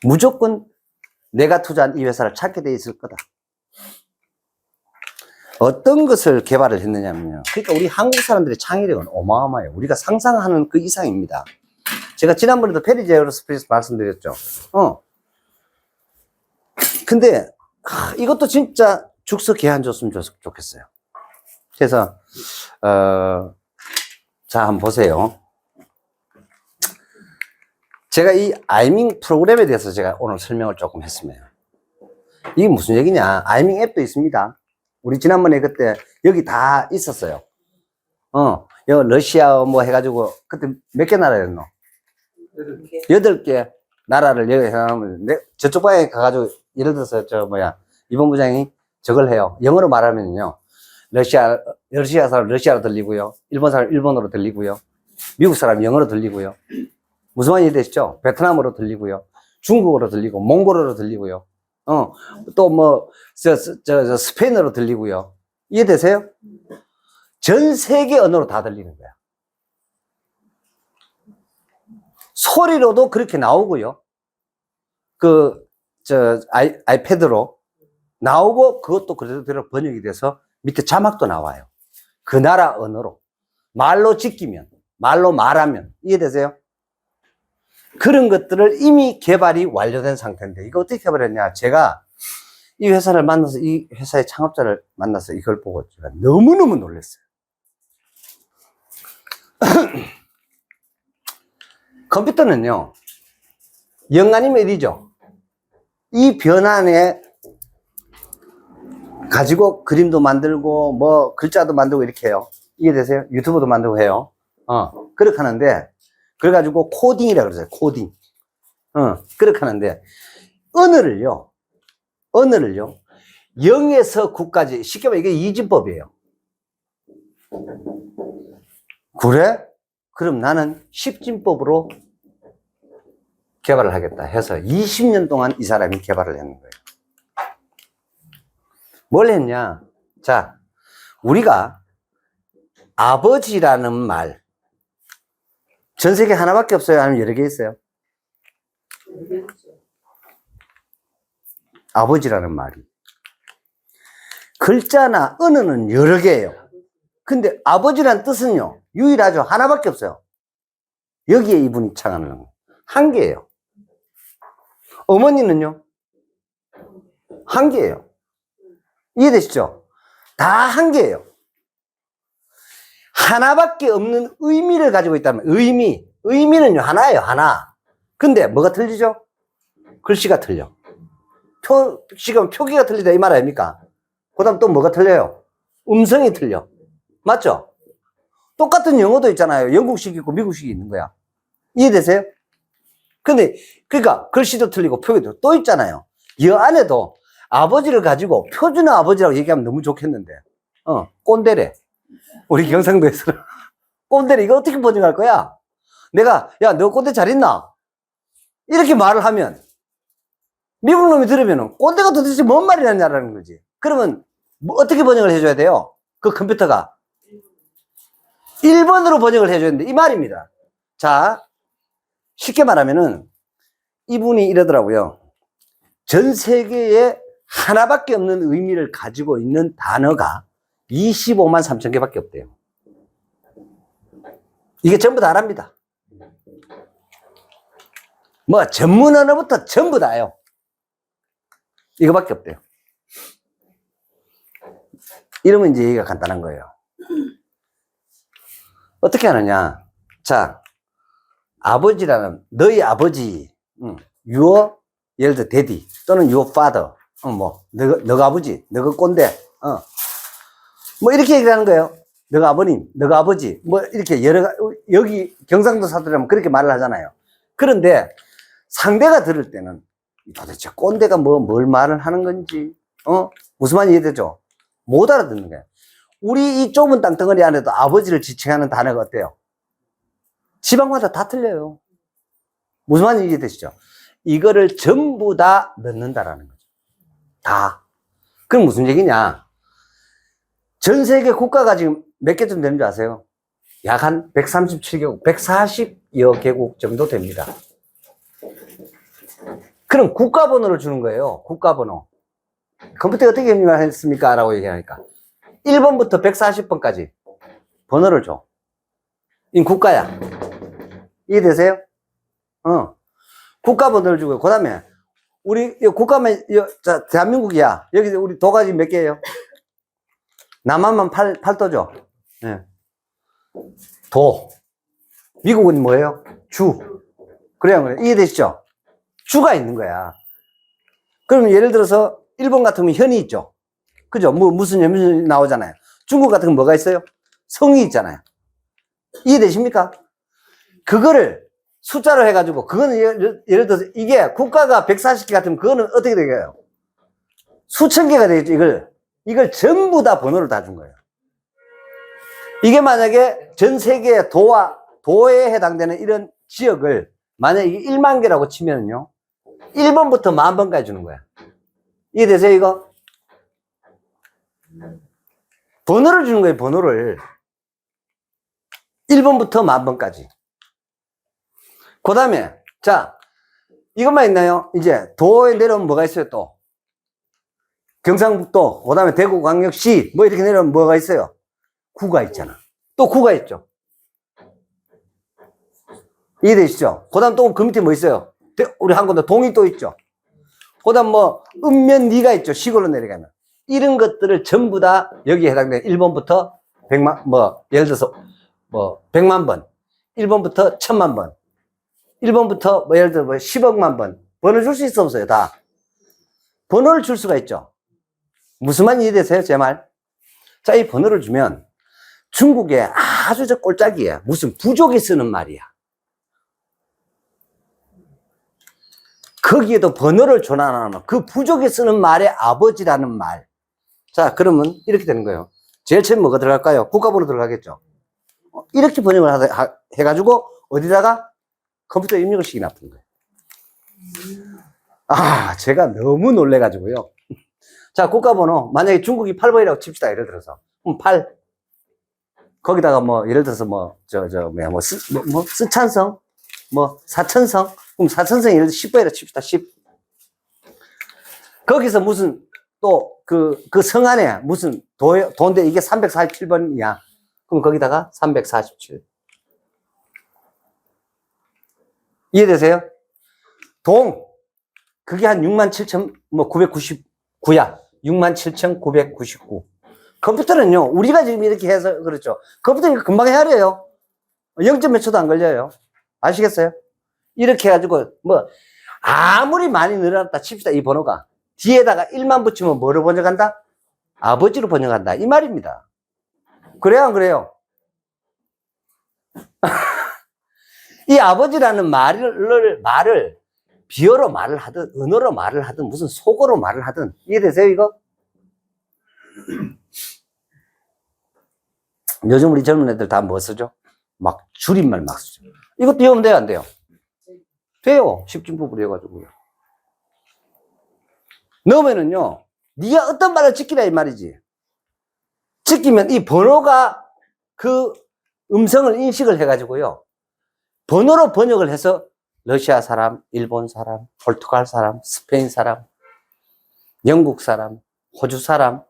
무조건 내가 투자한 이 회사를 찾게 돼 있을 거다. 어떤 것을 개발을 했느냐면요. 그러니까 우리 한국 사람들의 창의력은 어마어마해요. 우리가 상상하는 그 이상입니다. 제가 지난번에도 페리제 에어로스페이스 말씀드렸죠. 근데 이것도 진짜 죽서 개한 줬으면 좋겠어요. 그래서 자, 한번 보세요. 제가 이 아이밍 프로그램에 대해서 제가 오늘 설명을 조금 했습니다. 이게 무슨 얘기냐? 아이밍 앱도 있습니다. 우리 지난번에 그때 여기 다 있었어요. 여기 러시아 뭐 해가지고 그때 몇 개 나라였노? 8개 나라를 여기 해가면 저쪽 방에 가가지고 예를 들어서 이번 부장이 저걸 해요. 영어로 말하면요. 러시아 사람 러시아로 들리고요. 일본 사람 일본어로 들리고요. 미국 사람 영어로 들리고요. 무슨 말인지 이해되시죠? 베트남어로 들리고요. 중국어로 들리고, 몽골어로 들리고요. 또 스페인어로 들리고요. 이해되세요? 전 세계 언어로 다 들리는 거야. 소리로도 그렇게 나오고요. 아이패드로 나오고, 그것도 그대로 번역이 돼서 밑에 자막도 나와요. 그 나라 언어로. 말로 지키면, 말로 말하면. 이해되세요? 그런 것들을 이미 개발이 완료된 상태인데, 이거 어떻게 개발했냐? 제가 이 회사를 만나서, 이 회사의 창업자를 만나서 이걸 보고 제가 너무너무 놀랐어요. 컴퓨터는요, 영 아니면 1이죠. 이 변환에 가지고 그림도 만들고, 뭐, 글자도 만들고 이렇게 해요. 이해되세요? 유튜브도 만들고 해요. 그렇게 하는데, 그래가지고 코딩이라 그러세요. 코딩. 그렇게 하는데, 언어를요, 0에서 9까지, 쉽게 말하면 이게 이진법이에요. 그래? 그럼 나는 10진법으로 개발을 하겠다 해서 20년 동안 이 사람이 개발을 했는 거예요. 뭘 했냐? 자, 우리가 아버지라는 말, 전 세계 하나밖에 없어요? 아니면 여러 개 있어요? 아버지라는 말이. 글자나 언어는 여러 개예요. 근데 아버지란 뜻은요, 유일하죠. 하나밖에 없어요. 여기에 이분이 창하는 거. 한 개예요. 어머니는요? 한 개예요. 이해되시죠? 다 한 개예요. 하나밖에 없는 의미를 가지고 있다면, 의미는요, 하나예요, 하나. 근데 뭐가 틀리죠? 글씨가 틀려. 표기가 틀리다 이 말 아닙니까? 그 다음 또 뭐가 틀려요? 음성이 틀려. 맞죠? 똑같은 영어도 있잖아요. 영국식이 있고 미국식이 있는 거야. 이해되세요? 근데, 그러니까 글씨도 틀리고 표기도 또 있잖아요. 이 안에도 아버지를 가지고 표준어 아버지라고 얘기하면 너무 좋겠는데, 꼰대래. 우리 경상도에서는. 꼰대래. 이거 어떻게 번역할 거야? 내가, 야, 너 꼰대 잘 있나? 이렇게 말을 하면, 미국 놈이 들으면, 꼰대가 도대체 뭔 말이냐는 거지. 그러면, 뭐 어떻게 번역을 해줘야 돼요? 그 컴퓨터가. 1번으로 번역을 해줘야 되는데, 이 말입니다. 자, 쉽게 말하면은, 이분이 이러더라고요. 전 세계에 하나밖에 없는 의미를 가지고 있는 단어가 25만 3천 개밖에 없대요. 이게 전부 다랍니다. 뭐 전문 언어부터 전부 다요. 이거밖에 없대요. 이러면 이제 얘기가 간단한 거예요. 어떻게 하느냐? 자, 아버지라는 너희 아버지, your 예를 들어 daddy 또는 your father, 뭐 너가 아버지, 너가 꼰대, 뭐 이렇게 얘기하는 거예요. 너가 아버님, 너가 아버지, 뭐 이렇게 여기 경상도 사투리라면 그렇게 말을 하잖아요. 그런데 상대가 들을 때는 도대체 꼰대가 뭘 말을 하는 건지, 무슨 말인지 이해되죠? 못 알아듣는 거예요. 우리 이 좁은 땅덩어리 안에도 아버지를 지칭하는 단어가 어때요? 지방마다 다 틀려요. 무슨 말인지 이해되시죠? 이거를 전부 다 넣는다라는 거죠. 다. 그럼 무슨 얘기냐? 전 세계 국가가 지금 몇 개쯤 되는 줄 아세요? 약 한 137개국, 140여 개국 정도 됩니다. 그럼 국가번호를 주는 거예요. 국가번호. 컴퓨터에 어떻게 입력했습니까? 라고 얘기하니까 1번부터 140번까지 번호를 줘. 이 국가야. 이해되세요? 국가번호를 주고요. 그 다음에 우리 국가만 자 대한민국이야. 여기 우리 도가 지금 몇 개예요? 남한만 8도죠. 네. 도. 미국은 뭐예요? 주. 그래요. 이해되시죠? 주가 있는 거야. 그럼 예를 들어서 일본 같으면 현이 있죠. 그죠? 무슨 나오잖아요. 중국 같은 건 뭐가 있어요? 성이 있잖아요. 이해되십니까? 그거를 숫자로 해가지고, 그거는 예를 들어서 이게 국가가 140개 같으면 그거는 어떻게 되게요? 수천 개가 되겠죠, 이걸 전부 다 번호를 다 준 거예요. 이게 만약에 전 세계의 도에 해당되는 이런 지역을 만약에 1만 개라고 치면요. 1번부터 10,000번까지 주는 거야. 이해되세요, 이거? 번호를 주는 거예요, 번호를. 1번부터 10,000번까지. 그 다음에, 자, 이것만 있나요? 이제, 도에 내려오면 뭐가 있어요, 또? 경상북도, 그 다음에 대구광역시, 뭐 이렇게 내려오면 뭐가 있어요? 구가 있잖아. 또 구가 있죠. 이해되시죠? 그 다음 또 그 밑에 뭐 있어요? 우리 한국도 동이 또 있죠. 그 다음 뭐, 읍면리가 있죠. 시골로 내려가면. 이런 것들을 전부 다 여기에 해당되는 1번부터 100만, 예를 들어서, 100만 번. 1번부터 1000만 번. 1번부터 예를 들어 10억만 번. 번호 줄 수 있어 없어요? 다. 번호를 줄 수가 있죠. 무슨 말인지 이해되세요? 제 말? 자, 이 번호를 주면 중국에 아주 저 꼴짝이에요. 무슨 부족이 쓰는 말이야. 거기에도 번호를 줘놔놓으면 그 부족이 쓰는 말의 아버지라는 말. 자, 그러면 이렇게 되는 거예요. 제일 처음 뭐가 들어갈까요? 국가번호 들어가겠죠. 이렇게 번역을 해가지고 어디다가 컴퓨터에 입력을 시키나 쁜 거예요. 제가 너무 놀래가지고요. 자, 국가번호. 만약에 중국이 8번이라고 칩시다. 예를 들어서. 그럼 8. 거기다가 예를 들어서 스촨성? 사천성? 그럼 사천성 예를 들어서 10번이라고 칩시다. 10. 거기서 무슨, 또, 그 성 안에 무슨 도인데 이게 347번이야. 그럼 거기다가 347. 이해되세요? 그게 한 67,999야. 67,999. 컴퓨터는요, 우리가 지금 이렇게 해서 그렇죠. 컴퓨터는 금방 해야 돼요. 0점 몇 초도 안 걸려요. 아시겠어요? 이렇게 해가지고, 아무리 많이 늘어났다 칩시다, 이 번호가. 뒤에다가 1만 붙이면 뭐로 번역한다? 아버지로 번역한다. 이 말입니다. 그래요, 안 그래요? 이 아버지라는 말을 비어로 말을 하든, 언어로 말을 하든, 무슨 속어로 말을 하든, 이해되세요, 이거? 요즘 우리 젊은 애들 다 뭐 쓰죠? 막 줄임말 막 쓰죠. 이것도 외우면 돼요, 안 돼요? 돼요. 십진법으로 해가지고요. 넣으면은요, 네가 어떤 말을 지키라 이 말이지. 지키면 이 번호가 그 음성을 인식을 해가지고요. 번호로 번역을 해서 러시아 사람, 일본 사람, 포르투갈 사람, 스페인 사람, 영국 사람, 호주 사람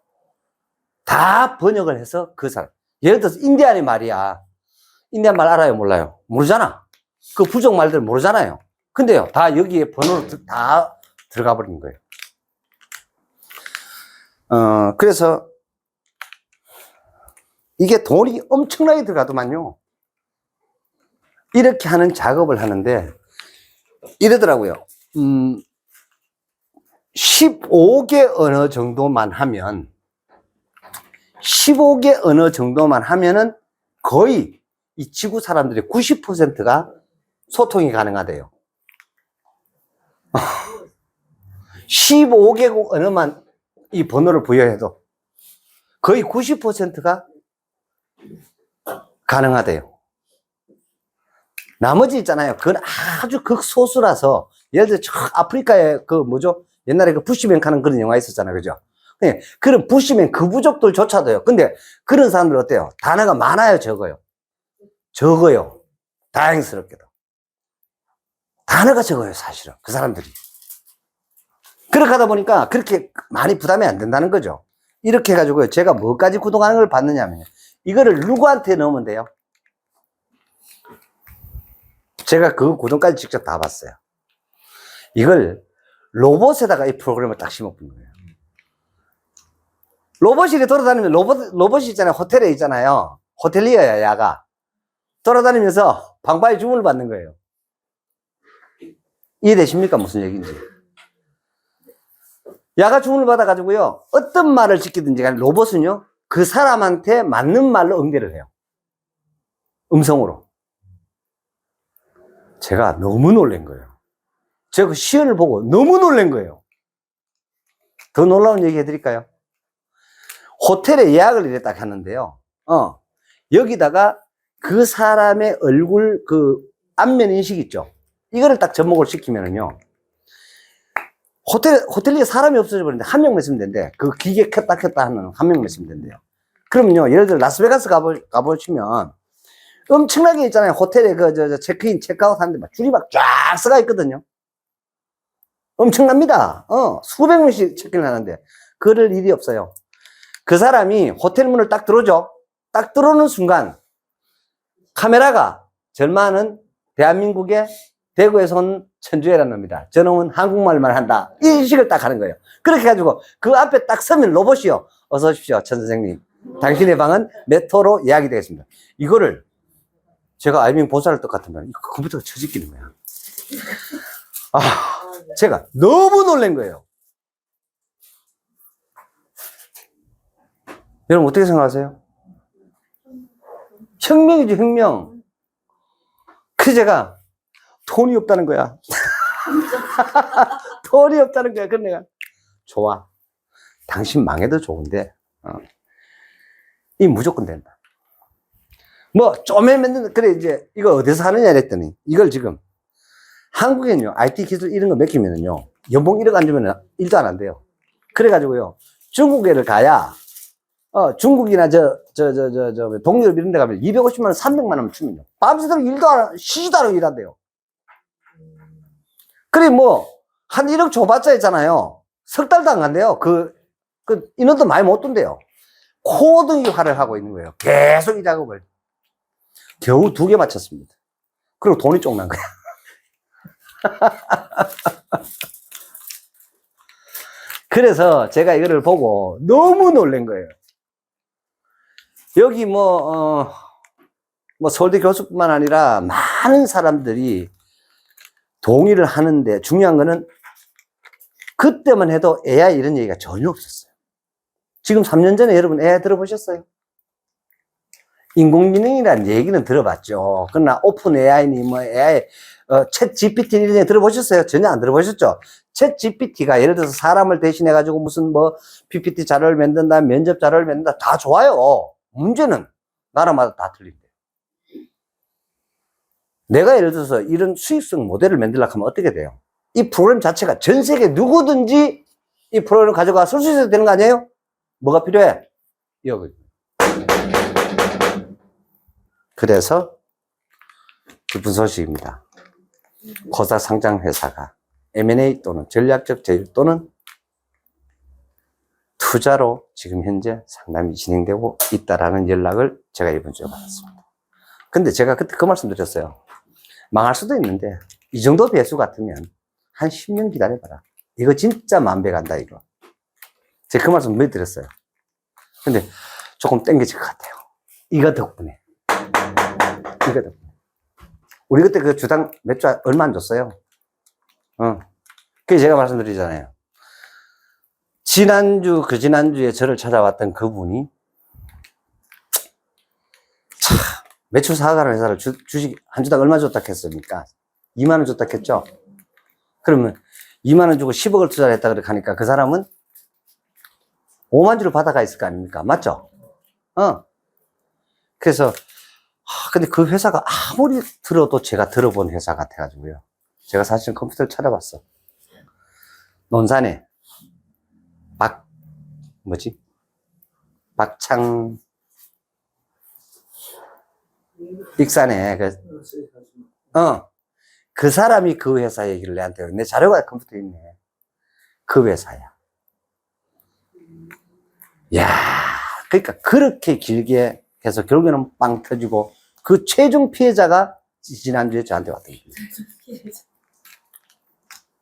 다 번역을 해서 그 사람. 예를 들어서 인디안이 말이야. 인디안 말 알아요? 몰라요? 모르잖아. 그 부족 말들 모르잖아요. 근데요, 다 여기에 번호로 다 들어가 버린 거예요. 그래서 이게 돈이 엄청나게 들어가더만요. 이렇게 하는 작업을 하는데 이러더라고요. 15개 언어 정도만 하면 15개 언어 정도만 하면은 거의 이 지구 사람들의 90%가 소통이 가능하대요. 15개국 언어만 이 번호를 부여해도 거의 90%가 가능하대요. 나머지 있잖아요. 그건 아주 극소수라서, 예를 들어, 저 아프리카에 그 뭐죠? 옛날에 그 부시맨 하는 그런 영화 있었잖아요. 그죠? 네, 그런 부시맨 그 부족들조차도요. 근데 그런 사람들 어때요? 단어가 많아요? 적어요? 적어요. 다행스럽게도. 단어가 적어요, 사실은. 그 사람들이. 그렇게 하다 보니까 그렇게 많이 부담이 안 된다는 거죠. 이렇게 해가지고요. 제가 뭐까지 구독하는 걸 받느냐면요. 이거를 누구한테 넣으면 돼요? 제가 그 구독까지 직접 다 봤어요. 이걸 로봇에다가 이 프로그램을 딱 심어본 거예요. 로봇이 돌아다니면 로봇이 있잖아요. 호텔에 있잖아요. 호텔리어야, 야가. 돌아다니면서 방바에 주문을 받는 거예요. 이해되십니까? 무슨 얘기인지. 야가 주문을 받아가지고요. 어떤 말을 시키든지 간에 로봇은요. 그 사람한테 맞는 말로 응대를 해요. 음성으로. 제가 너무 놀란 거예요. 제가 그 시연을 보고 너무 놀란 거예요. 더 놀라운 얘기 해드릴까요? 호텔에 예약을 이래 딱 하는데요. 여기다가 그 사람의 얼굴 그 안면 인식 있죠? 이거를 딱 접목을 시키면은요. 호텔리에 사람이 없어져 버리는데 한 명만 있으면 된대. 그 기계 켰다 하면 한 명만 있으면 된대요. 그러면요. 예를 들어 라스베가스 가보시면 엄청나게 있잖아요. 호텔에 체크인, 체크아웃 하는데 막 줄이 막 쫙 서가 있거든요. 엄청납니다. 수백 명씩 체크인을 하는데 그럴 일이 없어요. 그 사람이 호텔 문을 딱 들어오죠. 딱 들어오는 순간 카메라가 절마는 대한민국의 대구에서 온 천주혜라는 놈이다. 저놈은 한국말만 한다. 이 식을 딱 하는 거예요. 그렇게 해가지고 그 앞에 딱 서면 로봇이요. 어서 오십시오, 천 선생님. 당신의 방은 몇 호로 예약이 되겠습니다. 이거를 제가 아이밍 보살할 것 같으면 이거 컴퓨터가 쳐지키는 거야. 제가 너무 놀란 거예요. 여러분 어떻게 생각하세요? 혁명이죠, 혁명. 그래서 제가 돈이 없다는 거야. 돈이 없다는 거야. 그래서 내가 좋아. 당신 망해도 좋은데 이 무조건 된다. 뭐 쪼매면 그래 이제 이거 어디서 하느냐 그랬더니 이걸 지금 한국에는요 IT 기술 이런 거 맡기면은요 연봉 1억 안 주면 일도 안 한대요. 그래가지고요 중국에를 가야 중국이나 동유럽 이런 데 가면 250만 원, 300만 원 주면요 밤새도록 일도 안 하고 쉬지도 않고 일한대요. 그래 뭐 한 1억 줘봤자 있잖아요. 석 달도 안 간대요. 그 인원도 많이 못 둔대요. 코드화를 하고 있는 거예요. 계속 이 작업을. 겨우 2개 마쳤습니다. 그리고 돈이 쫑난 거야. 그래서 제가 이거를 보고 너무 놀란 거예요. 여기 서울대 교수뿐만 아니라 많은 사람들이 동의를 하는데 중요한 거는 그때만 해도 AI 이런 얘기가 전혀 없었어요. 지금 3년 전에 여러분 AI 들어보셨어요? 인공지능이라는 얘기는 들어봤죠. 그러나 오픈 AI니 뭐 AI, 챗 GPT 이런 데 들어보셨어요? 전혀 안 들어보셨죠? 챗 GPT가 예를 들어서 사람을 대신해가지고 무슨 뭐 PPT 자료를 만든다, 면접 자료를 만든다, 다 좋아요. 문제는 나라마다 다 틀린대요. 내가 예를 들어서 이런 수익성 모델을 만들려고 하면 어떻게 돼요? 이 프로그램 자체가 전 세계 누구든지 이 프로그램을 가져가 쓸 수 있어야 되는 거 아니에요? 뭐가 필요해? 여기. 그래서 기쁜 소식입니다. 거사 상장 회사가 M&A 또는 전략적 제휴 또는 투자로 지금 현재 상담이 진행되고 있다라는 연락을 제가 이번 주에 받았습니다. 근데 제가 그때 그 말씀 드렸어요. 망할 수도 있는데 이 정도 배수 같으면 한 10년 기다려봐라. 이거 진짜 만배 간다 이거. 제가 그 말씀 몇 드렸어요. 근데 조금 땡겨질 것 같아요. 이거 덕분에. 이거 덕분에. 우리 그때 그 주당 맥주 얼마 안 줬어요? 그게 제가 말씀드리잖아요. 지난주, 그 지난주에 저를 찾아왔던 그분이, 참, 매출 사가는 회사를 주식 한 주당 얼마 줬다 했습니까? 2만원 줬다 했죠? 그러면 2만원 주고 10억을 투자를 했다 그렇게 하니까 그 사람은 5만 주를 받아가 있을 거 아닙니까? 맞죠? 그래서, 근데 그 회사가 아무리 들어도 제가 들어본 회사 같아가지고요. 제가 사실 컴퓨터를 찾아봤어. 논산에, 박창, 익산에, 그 사람이 그 회사 얘기를 내한테, 내 자료가 컴퓨터에 있네. 그 회사야. 야, 그러니까 그렇게 길게 해서 결국에는 빵 터지고, 그 최종 피해자가 지난주에 저한테 왔던 겁니다.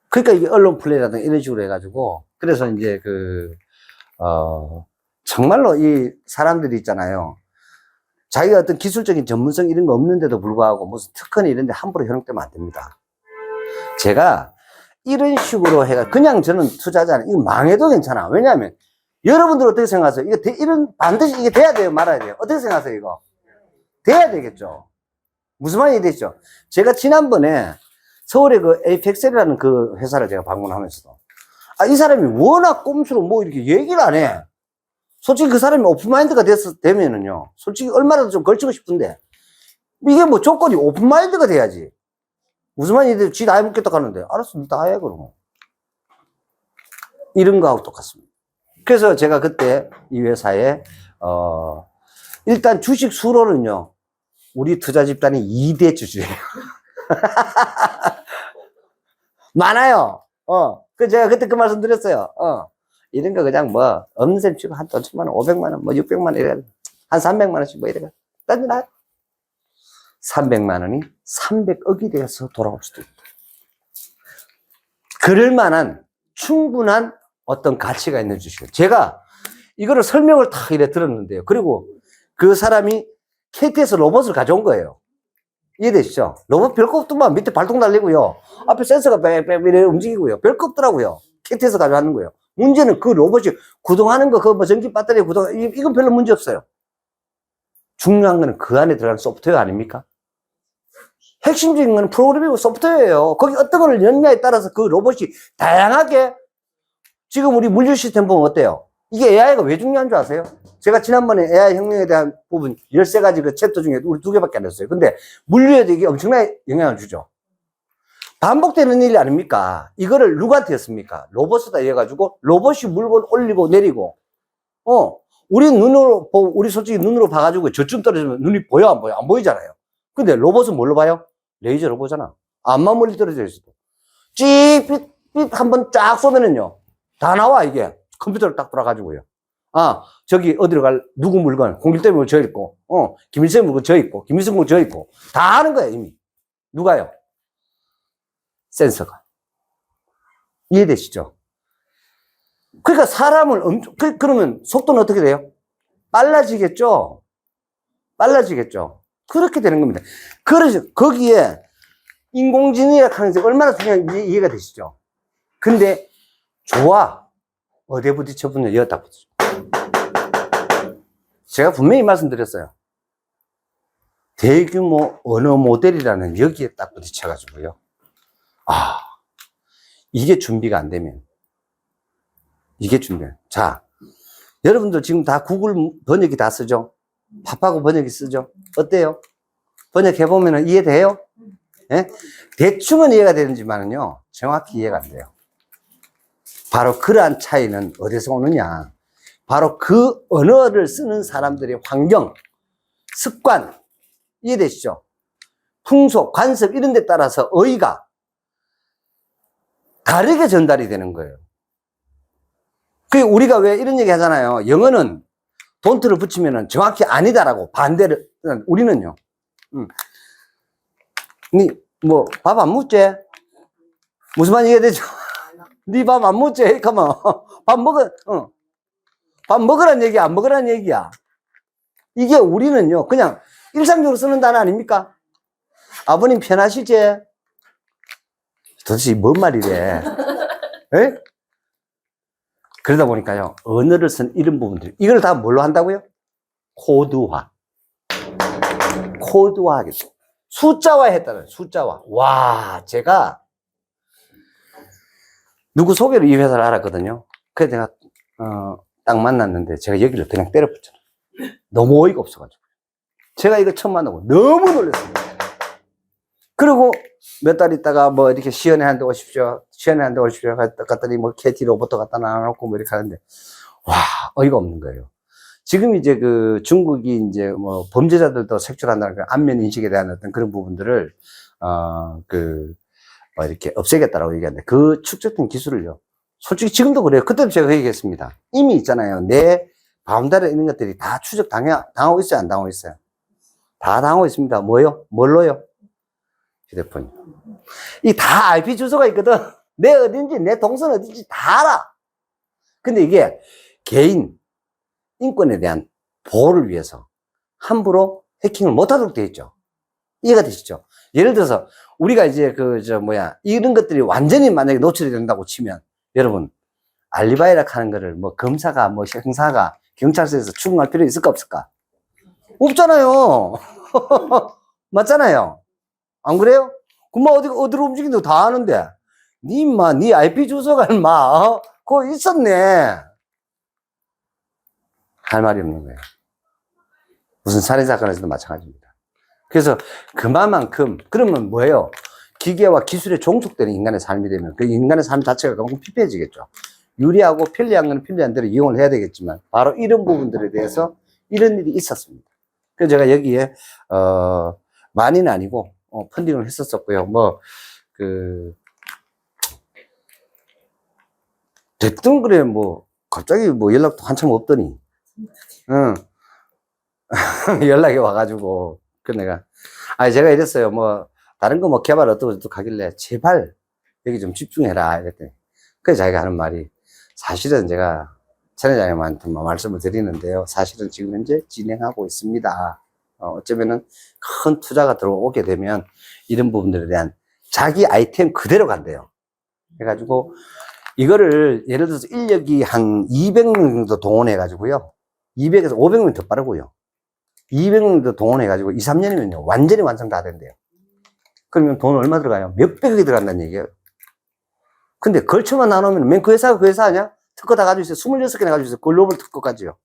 그러니까 이게 언론 플레이라든가 이런 식으로 해가지고, 그래서 이제 정말로 이 사람들이 있잖아요. 자기가 어떤 기술적인 전문성 이런 거 없는데도 불구하고 무슨 특허니 이런 데 함부로 현혹되면 안 됩니다. 제가 이런 식으로 해가 그냥 저는 투자자는 이거 망해도 괜찮아. 왜냐하면 여러분들 어떻게 생각하세요? 이런 반드시 이게 돼야 돼요? 말아야 돼요? 어떻게 생각하세요, 이거? 돼야 되겠죠? 무슨 말이 되죠? 제가 지난번에 서울의 그 에이펙셀이라는 그 회사를 제가 방문하면서도 이 사람이 워낙 꼼수로 뭐 이렇게 얘기를 안 해. 솔직히 그 사람이 오픈마인드가 되면은요, 솔직히 얼마라도 좀 걸치고 싶은데, 이게 뭐 조건이 오픈마인드가 돼야지. 무슨 말인지 지 나이 묻겠다 하는데, 알았어, 다 해, 그러면. 이런 거하고 똑같습니다. 그래서 제가 그때 이 회사에, 일단 주식 수로는요, 우리 투자 집단이 2대 주주예요. 많아요. 제가 그때 그 말씀 드렸어요. 이런 거 그냥 뭐, 없는 셈 치고 한 돈 1000만 원, 500만 원, 뭐 600만 원 이래. 한 300만 원씩 뭐 이래. 딴지나 300만 원이 300억이 되어서 돌아올 수도 있다. 그럴 만한 충분한 어떤 가치가 있는 주식이에요. 제가 이거를 설명을 다 이래 들었는데요. 그리고 그 사람이 KT에서 로봇을 가져온 거예요. 이해되시죠? 로봇 별거 없더만 밑에 발동 달리고요. 앞에 센서가 빼빼 이래 움직이고요. 별거 없더라고요. KT에서 가져왔는 거예요. 문제는 그 로봇이 구동하는 거, 뭐 전기 배터리 구동, 이건 별로 문제 없어요. 중요한 거는 그 안에 들어가는 소프트웨어 아닙니까? 핵심적인 거는 프로그래밍이고 소프트웨어예요. 거기 어떤 걸 넣느냐에 따라서 그 로봇이 다양하게, 지금 우리 물류 시스템 보면 어때요? 이게 AI가 왜 중요한 줄 아세요? 제가 지난번에 AI 혁명에 대한 부분 13가지 그 챕터 중에 우리 2개밖에 안 했어요. 근데 물류에도 이게 엄청나게 영향을 주죠. 반복되는 일 아닙니까? 이거를 누구한테 했습니까? 로봇에다 해가지고 로봇이 물건 올리고 내리고, 우리 눈으로, 우리 솔직히 눈으로 봐가지고 저쯤 떨어지면 눈이 보여, 안 보여? 안 보이잖아요. 근데 로봇은 뭘로 봐요? 레이저로 보잖아. 암만 멀리 떨어져 있어도. 찌릿, 한번 쫙 쏘면은요, 다 나와, 이게. 컴퓨터를 딱 돌아가지고요. 저기 어디로 누구 물건, 홍길동 물건 저 있고, 김일성 물건 저 있고, 김일성 물건 저 있고, 다 아는 거예요, 이미. 누가요? 센서가. 이해되시죠? 그러니까 사람을 그러면 속도는 어떻게 돼요? 빨라지겠죠? 빨라지겠죠? 그렇게 되는 겁니다. 그래서 거기에 인공지능이라고 하는 게 얼마나 중요한지 이해가 되시죠? 근데 좋아. 어디에 부딪혀 붙냐? 여기다 부딪혀. 제가 분명히 말씀드렸어요. 대규모 언어 모델이라는 여기에 딱 부딪혀가지고요. 아, 이게 준비가 안 되면. 이게 준비야. 자, 여러분들 지금 다 구글 번역기 다 쓰죠? 팝하고 번역기 쓰죠? 어때요? 번역해보면 이해돼요? 예? 대충은 이해가 되는지만은요, 정확히 이해가 안 돼요. 바로 그러한 차이는 어디서 오느냐? 바로 그 언어를 쓰는 사람들의 환경, 습관, 이해되시죠? 풍속, 관습 이런 데 따라서 어휘가 다르게 전달이 되는 거예요. 그 우리가 왜 이런 얘기 하잖아요. 영어는 don't를 붙이면 정확히 아니다라고 반대를, 우리는요. 니 뭐 밥 안 먹지? 무슨 말 이해되죠? 니 밥 안 먹지? 가만 밥 먹어. 밥 먹으란 얘기야, 안 먹으란 얘기야. 이게 우리는요, 그냥 일상적으로 쓰는 단어 아닙니까? 아버님 편하시지? 도대체 뭔 말이래? 에? 그러다 보니까요, 언어를 쓴 이런 부분들, 이걸 다 뭘로 한다고요? 코드화. 코드화 하겠죠. 숫자화 했다는 숫자화. 와, 제가 누구 소개로 이 회사를 알았거든요. 그래서 내가, 딱 만났는데 제가 여기를 그냥 때려붙잖아요. 너무 어이가 없어가지고. 제가 이거 처음 만나고 너무 놀랐습니다. 그리고 몇 달 있다가 뭐 이렇게 시연회 한데 오십시오. 시연회 한데 오십시오. 갔더니 뭐 KT 로봇 갖다 놔놓고 뭐 이렇게 하는데, 와, 어이가 없는 거예요. 지금 이제 그 중국이 이제 뭐 범죄자들도 색출한다는 그 안면 인식에 대한 어떤 그런 부분들을, 뭐 이렇게 없애겠다라고 얘기하는데 그 축적된 기술을요. 솔직히 지금도 그래요. 그때도 제가 그 얘기했습니다. 이미 있잖아요. 내 바운다리에 있는 것들이 다 당하고 있어요? 안 당하고 있어요? 다 당하고 있습니다. 뭐요? 뭘로요? 휴대폰이. 이 다 IP 주소가 있거든. 내 어딘지, 내 동선 어딘지 다 알아. 근데 이게 개인 인권에 대한 보호를 위해서 함부로 해킹을 못하도록 되어 있죠. 이해가 되시죠? 예를 들어서 우리가 이제 이런 것들이 완전히 만약에 노출이 된다고 치면 여러분 알리바이라 하는 거를 뭐 검사가 뭐 형사가 경찰서에서 추궁할 필요 있을까 없을까? 없잖아요. 맞잖아요. 안 그래요? 그만 어디로 움직인다고 다 아는데. 니 IP 주소가 그거 있었네. 할 말이 없는 거예요. 무슨 살인사건에서도 마찬가지입니다. 그래서 그만큼, 그러면 뭐예요? 기계와 기술에 종속되는 인간의 삶이 되면 그 인간의 삶 자체가 너무 피폐해지겠죠. 유리하고 편리한 건 편리한 대로 이용을 해야 되겠지만 바로 이런 부분들에 대해서 이런 일이 있었습니다. 그래서 제가 여기에, 많이는 아니고, 펀딩을 했었었고요. 됐든 그래, 갑자기 연락도 한참 없더니, 응. 연락이 와가지고, 내가, 제가 이랬어요. 다른 거 개발 어떻게 하길래, 제발, 여기 좀 집중해라. 이랬더니. 그래서 자기가 하는 말이, 사실은 제가, 천 회장님한테 말씀을 드리는데요. 사실은 지금 현재 진행하고 있습니다. 어쩌면은 큰 투자가 들어오게 되면 이런 부분들에 대한 자기 아이템 그대로 간대요. 해가지고 이거를 예를 들어서 인력이 한 200명 정도 동원해가지고요. 200에서 500명 더 빠르고요. 200명 더 동원해가지고 2, 3년이면요. 완전히 완성 다 된대요. 그러면 돈 얼마 들어가요? 몇백억이 들어간다는 얘기예요. 근데 걸쳐만 나누면 맨 그 회사가 그 회사 아니야? 특허 다 가지고 있어요. 26개나 가지고 있어요. 글로벌 특허까지요.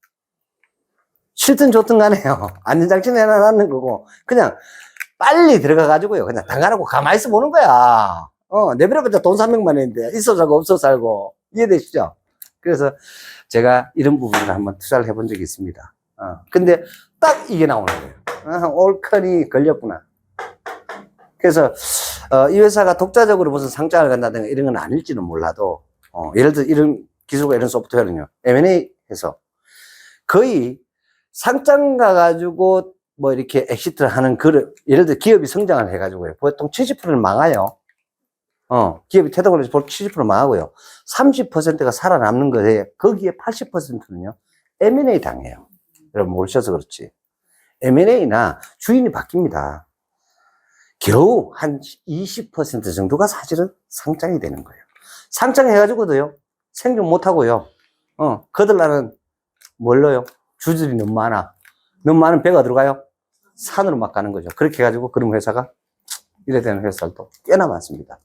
싫든 좋든 간에요. 안전장치는 해놨는 거고, 그냥 빨리 들어가가지고요. 그냥 당하라고 가만히 있어 보는 거야. 내버려봤자 돈 300만 원인데, 있어 살고 없어 살고. 이해되시죠? 그래서 제가 이런 부분을 한번 투자를 해본 적이 있습니다. 근데 딱 이게 나오는 거예요. 올커니 걸렸구나. 그래서, 이 회사가 독자적으로 무슨 상장을 간다든가 이런 건 아닐지는 몰라도, 예를 들어 이런 기술과 이런 소프트웨어는요, M&A 해서 거의 상장 가가지고 이렇게 엑시트를 하는 예를 들어 기업이 성장을 해가지고요. 보통 70%는 망해요. 기업이 태동을 해서 70% 망하고요. 30%가 살아남는 거에 거기에 80%는요, M&A 당해요. 여러분 모르셔서 그렇지. M&A나 주인이 바뀝니다. 겨우 한 20% 정도가 사실은 상장이 되는 거예요. 상장해가지고도요, 생존 못하고요, 거들나는 뭘로요? 주들이 너무 많아. 너무 많은 배가 들어가요. 산으로 막 가는 거죠. 그렇게 해가지고 그런 회사가 이래 되는 회사도 꽤나 많습니다.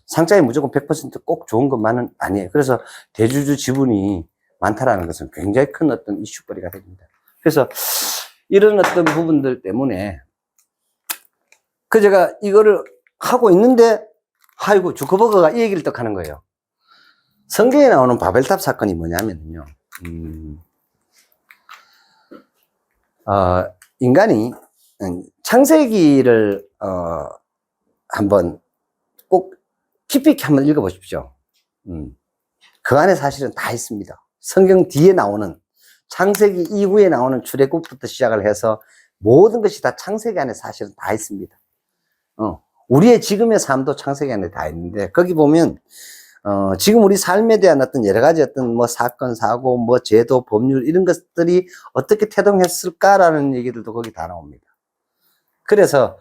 상장이 무조건 100%꼭 좋은 것만은 아니에요. 그래서 대주주 지분이 많다라는 것은 굉장히 큰 어떤 이슈거리가 됩니다. 그래서 이런 어떤 부분들 때문에 제가 이거를 하고 있는데 아이고 주커버거가 이 얘기를 또 하는 거예요. 성경에 나오는 바벨탑 사건이 뭐냐면요. 인간이 창세기를 한번 꼭 깊이 있게 한번 읽어보십시오. 그 안에 사실은 다 있습니다. 성경 뒤에 나오는 창세기 이후에 나오는 출애굽부터 시작을 해서 모든 것이 다 창세기 안에 사실은 다 있습니다. 우리의 지금의 삶도 창세기 안에 다 있는데 거기 보면 지금 우리 삶에 대한 어떤 여러 가지 어떤 뭐 사건, 사고, 뭐 제도, 법률 이런 것들이 어떻게 태동했을까라는 얘기들도 거기 다 나옵니다. 그래서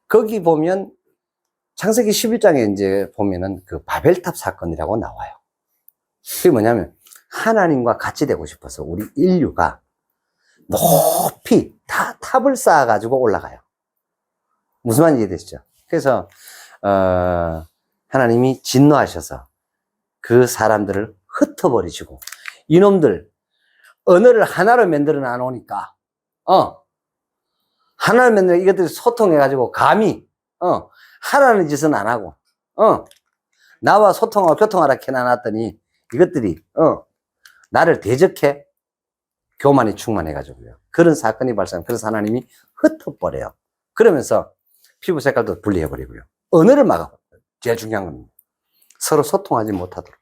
거기 보면 창세기 11장에 이제 보면은 그 바벨탑 사건이라고 나와요. 그게 뭐냐면 하나님과 같이 되고 싶어서 우리 인류가 높이 다 탑을 쌓아가지고 올라가요. 무슨 말인지 이해되시죠? 그래서 하나님이 진노하셔서 그 사람들을 흩어버리시고 이놈들 언어를 하나로 만들어 놔놓으니까 하나를 만들어 이것들이 소통해가지고 감히 하라는 짓은 안 하고 나와 소통하고 교통하라 해놔놨더니 이것들이 나를 대적해 교만이 충만해가지고요. 그런 사건이 발생. 그래서 하나님이 흩어버려요. 그러면서 피부 색깔도 분리해버리고요. 언어를 막아. 제일 중요한 겁니다. 서로 소통하지 못하도록.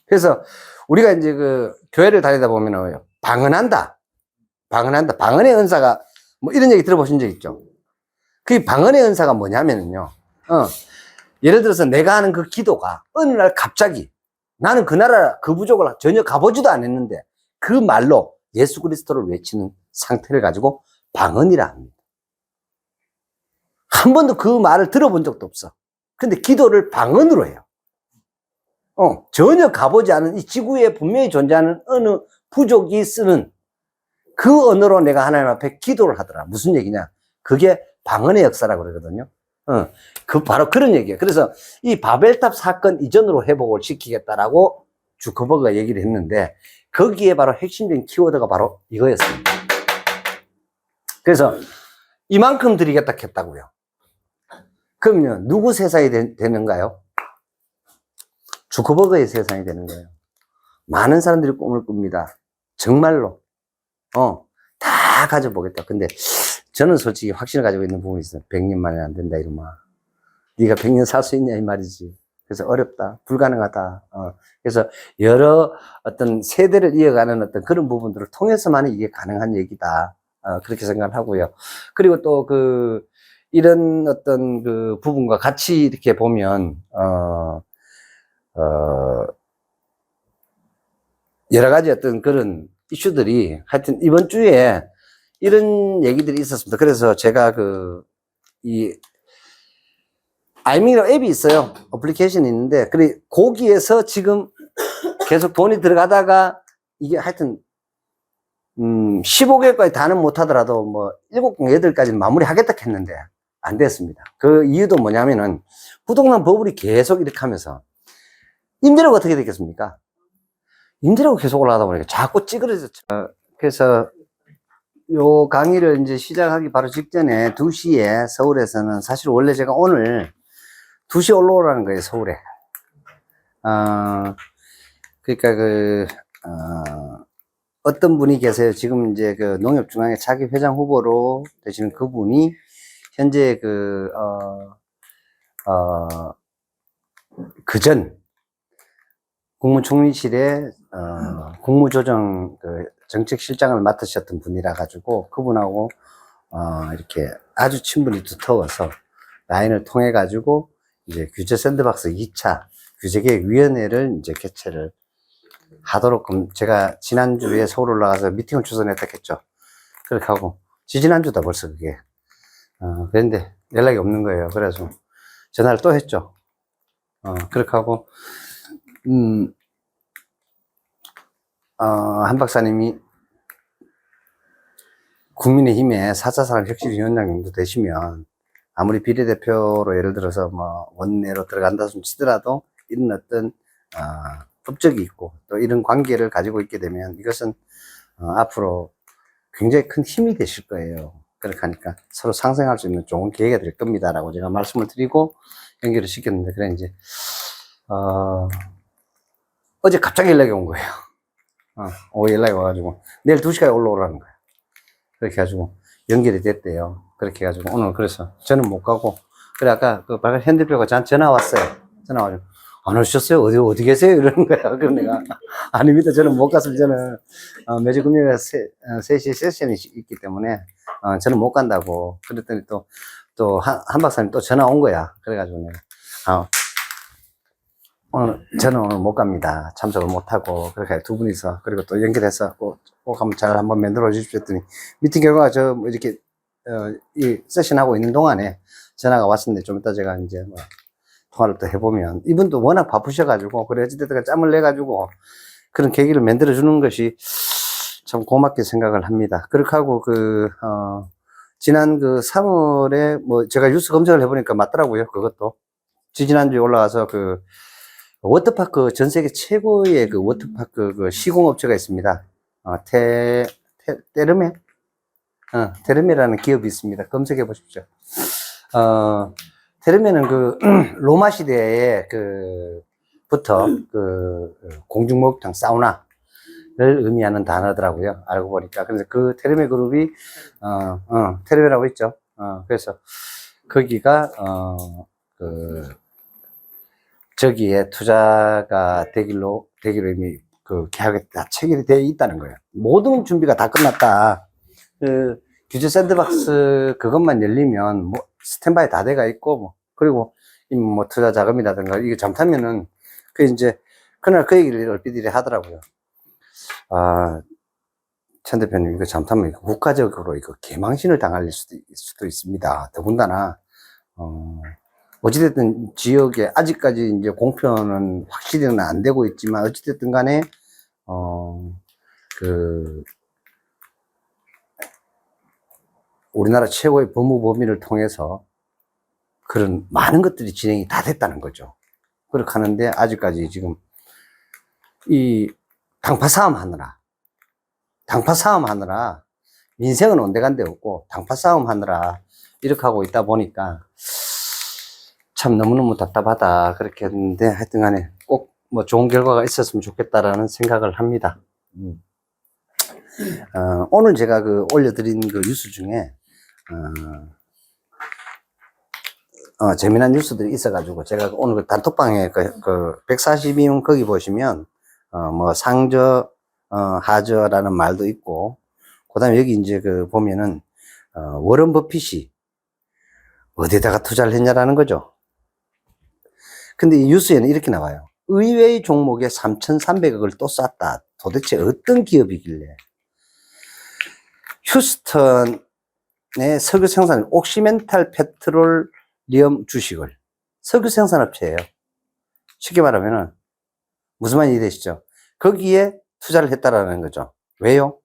그래서 우리가 이제 그 교회를 다니다 보면은 방언한다. 방언의 은사가 뭐 이런 얘기 들어보신 적 있죠? 그 방언의 은사가 뭐냐면요. 예를 들어서 내가 하는 그 기도가 어느 날 갑자기 나는 그 나라 그 부족을 전혀 가보지도 않았는데 그 말로 예수 그리스도를 외치는 상태를 가지고 방언이라 합니다. 한 번도 그 말을 들어본 적도 없어. 근데 기도를 방언으로 해요. 전혀 가보지 않은 이 지구에 분명히 존재하는 어느 부족이 쓰는 그 언어로 내가 하나님 앞에 기도를 하더라. 무슨 얘기냐? 그게 방언의 역사라고 그러거든요. 바로 그런 얘기예요. 그래서 이 바벨탑 사건 이전으로 회복을 시키겠다라고 주커버그가 얘기를 했는데 거기에 바로 핵심적인 키워드가 바로 이거였습니다. 그래서 이만큼 드리겠다 했다고요. 그럼요, 누구 세상이 되는가요? 주커버그의 세상이 되는 거예요. 많은 사람들이 꿈을 꿉니다. 정말로. 다 가져보겠다. 근데 저는 솔직히 확신을 가지고 있는 부분이 있어요. 100년 만에 안 된다, 이러면. 네가 100년 살 수 있냐, 이 말이지. 그래서 어렵다. 불가능하다. 그래서 여러 어떤 세대를 이어가는 어떤 그런 부분들을 통해서만 이게 가능한 얘기다. 그렇게 생각을 하고요. 그리고 또 이런 어떤 그 부분과 같이 이렇게 보면, 여러 가지 어떤 그런 이슈들이 하여튼 이번 주에 이런 얘기들이 있었습니다. 그래서 제가 아이미러 앱이 있어요. 어플리케이션이 있는데, 거기에서 지금 계속 돈이 들어가다가 이게 하여튼 15개월까지 다는 못하더라도 뭐 7개, 8까지는 마무리하겠다 했는데 안 됐습니다. 그 이유도 뭐냐면은 부동산 버블이 계속 이렇게 하면서 임대료가 어떻게 되겠습니까? 임대료가 계속 올라가다 보니까 자꾸 찌그러졌죠. 그래서 요 강의를 이제 시작하기 바로 직전에 2시에 서울에서는 사실 원래 제가 오늘 2시에 올라오라는 거예요, 서울에. 그러니까 어떤 분이 계세요. 지금 이제 농협중앙회 차기 회장 후보로 되시는 그분이 현재 그전 국무총리실에 국무조정 정책실장을 맡으셨던 분이라 가지고 그분하고 이렇게 아주 친분이 두터워서 라인을 통해 가지고 이제 규제 샌드박스 2차 규제개혁위원회를 이제 개최를 하도록 제가 지난주에 서울 올라가서 미팅을 주선했다 했죠. 그렇게 하고 지지난주다 벌써 그게. 그런데 연락이 없는 거예요. 그래서 전화를 또 했죠. 그렇게 하고 한 박사님이 국민의힘의 4차 산업혁신위원장님도 되시면 아무리 비례대표로 예를 들어서 뭐 원내로 들어간다 치더라도 이런 어떤 업적이 있고 또 이런 관계를 가지고 있게 되면 이것은 앞으로 굉장히 큰 힘이 되실 거예요. 그렇게 하니까 서로 상생할 수 있는 좋은 기회가 될 겁니다 라고 제가 말씀을 드리고 연결을 시켰는데, 그래 이제 어제 갑자기 연락이 온 거예요. 연락이 와가지고 내일 2시까지 올라오라는 거예요. 그렇게 해가지고 연결이 됐대요. 그렇게 해가지고 오늘 그래서 저는 못 가고, 그래 아까 그 빨간 핸드표가 저한테 전화 왔어요. 전화 와가지고 안 오셨어요? 어디 계세요? 이러는 거야. 그럼 내가 아닙니다. 저는 못 갔어요. 저는 매주 금요일에 3시 세션이 있기 때문에 저는 못 간다고. 그랬더니 또 한 박사님 또 전화 온 거야. 그래가지고 내가 저는 오늘 못 갑니다. 참석을 못 하고. 그렇게 두 분이서, 그리고 또 연결해서 꼭 한번 잘 한번 만들어 주십시오 했더니, 미팅 결과가 이렇게 이 세션 하고 있는 동안에 전화가 왔었는데, 좀 이따 제가 이제 뭐 통화를 또 해보면, 이분도 워낙 바쁘셔가지고, 그래 어찌됐든 짬을 내가지고 그런 계기를 만들어 주는 것이 참 고맙게 생각을 합니다. 그렇게 하고 지난 3월에 뭐 제가 뉴스 검색을 해보니까 맞더라고요. 그것도 지난주에 올라가서 워터파크, 전 세계 최고의 워터파크 시공업체가 있습니다. 테르메? 테르메라는 기업이 있습니다. 검색해 보십시오. 테르메는 로마 시대에 부터 공중목욕탕, 사우나를 의미하는 단어더라고요. 알고 보니까. 그래서 테르메 그룹이, 테르메라고 있죠. 그래서 거기가, 저기에 투자가 되기로 이미 계약이 다 체결이 되어 있다는 거예요. 모든 준비가 다 끝났다. 규제 샌드박스 그것만 열리면 뭐 스탠바이 다 돼가 있고, 그리고 뭐 투자 자금이라든가 이게 잘못하면은 이제 그날 그 얘기를 얼핏 하더라고요. 천 대표님, 이거 잘못하면 국가적으로 개망신을 당할 수도 있습니다. 더군다나 어찌됐든 지역에 아직까지 이제 공표는 확실히는 안 되고 있지만, 어찌됐든 간에 우리나라 최고의 법무법인을 통해서 그런 많은 것들이 진행이 다 됐다는 거죠. 그렇게 하는데 아직까지 지금 이 당파 싸움 하느라 민생은 온데간데 없고 당파 싸움 하느라 이렇게 하고 있다 보니까 참 너무너무 답답하다 그렇게 했는데, 하여튼 간에 꼭 뭐 좋은 결과가 있었으면 좋겠다라는 생각을 합니다. 오늘 제가 올려드린 뉴스 중에 재미난 뉴스들이 있어가지고 제가 오늘 단톡방에 142명 거기 보시면 뭐 상저 하저라는 말도 있고, 그 다음에 여기 이제 보면은 워런 버핏이 어디다가 투자를 했냐라는 거죠. 근데 이 뉴스에는 이렇게 나와요. 의외의 종목에 3,300억을 또 쐈다. 도대체 어떤 기업이길래? 휴스턴의 석유 생산 옥시멘탈 페트롤리엄 주식을, 석유 생산업체예요. 쉽게 말하면은 무슨 말인지 이해되시죠? 거기에 투자를 했다라는 거죠. 왜요?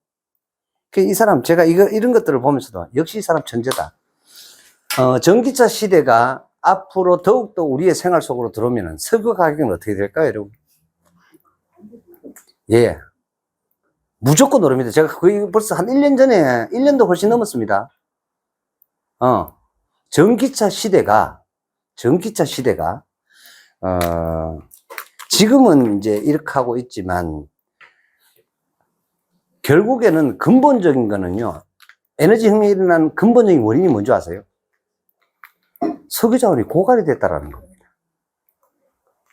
이 사람, 제가 이런 것들을 보면서도 역시 이 사람 천재다. 전기차 시대가 앞으로 더욱더 우리의 생활 속으로 들어오면 석유 가격은 어떻게 될까요, 여러분? 예. 무조건 오릅니다. 제가 거의 벌써 한 1년 전에, 1년도 훨씬 넘었습니다. 전기차 시대가, 지금은 이제 이렇게 하고 있지만, 결국에는 근본적인 거는요, 에너지 혁명이 일어난 근본적인 원인이 뭔지 아세요? 석유 자원이 고갈이 됐다라는 겁니다.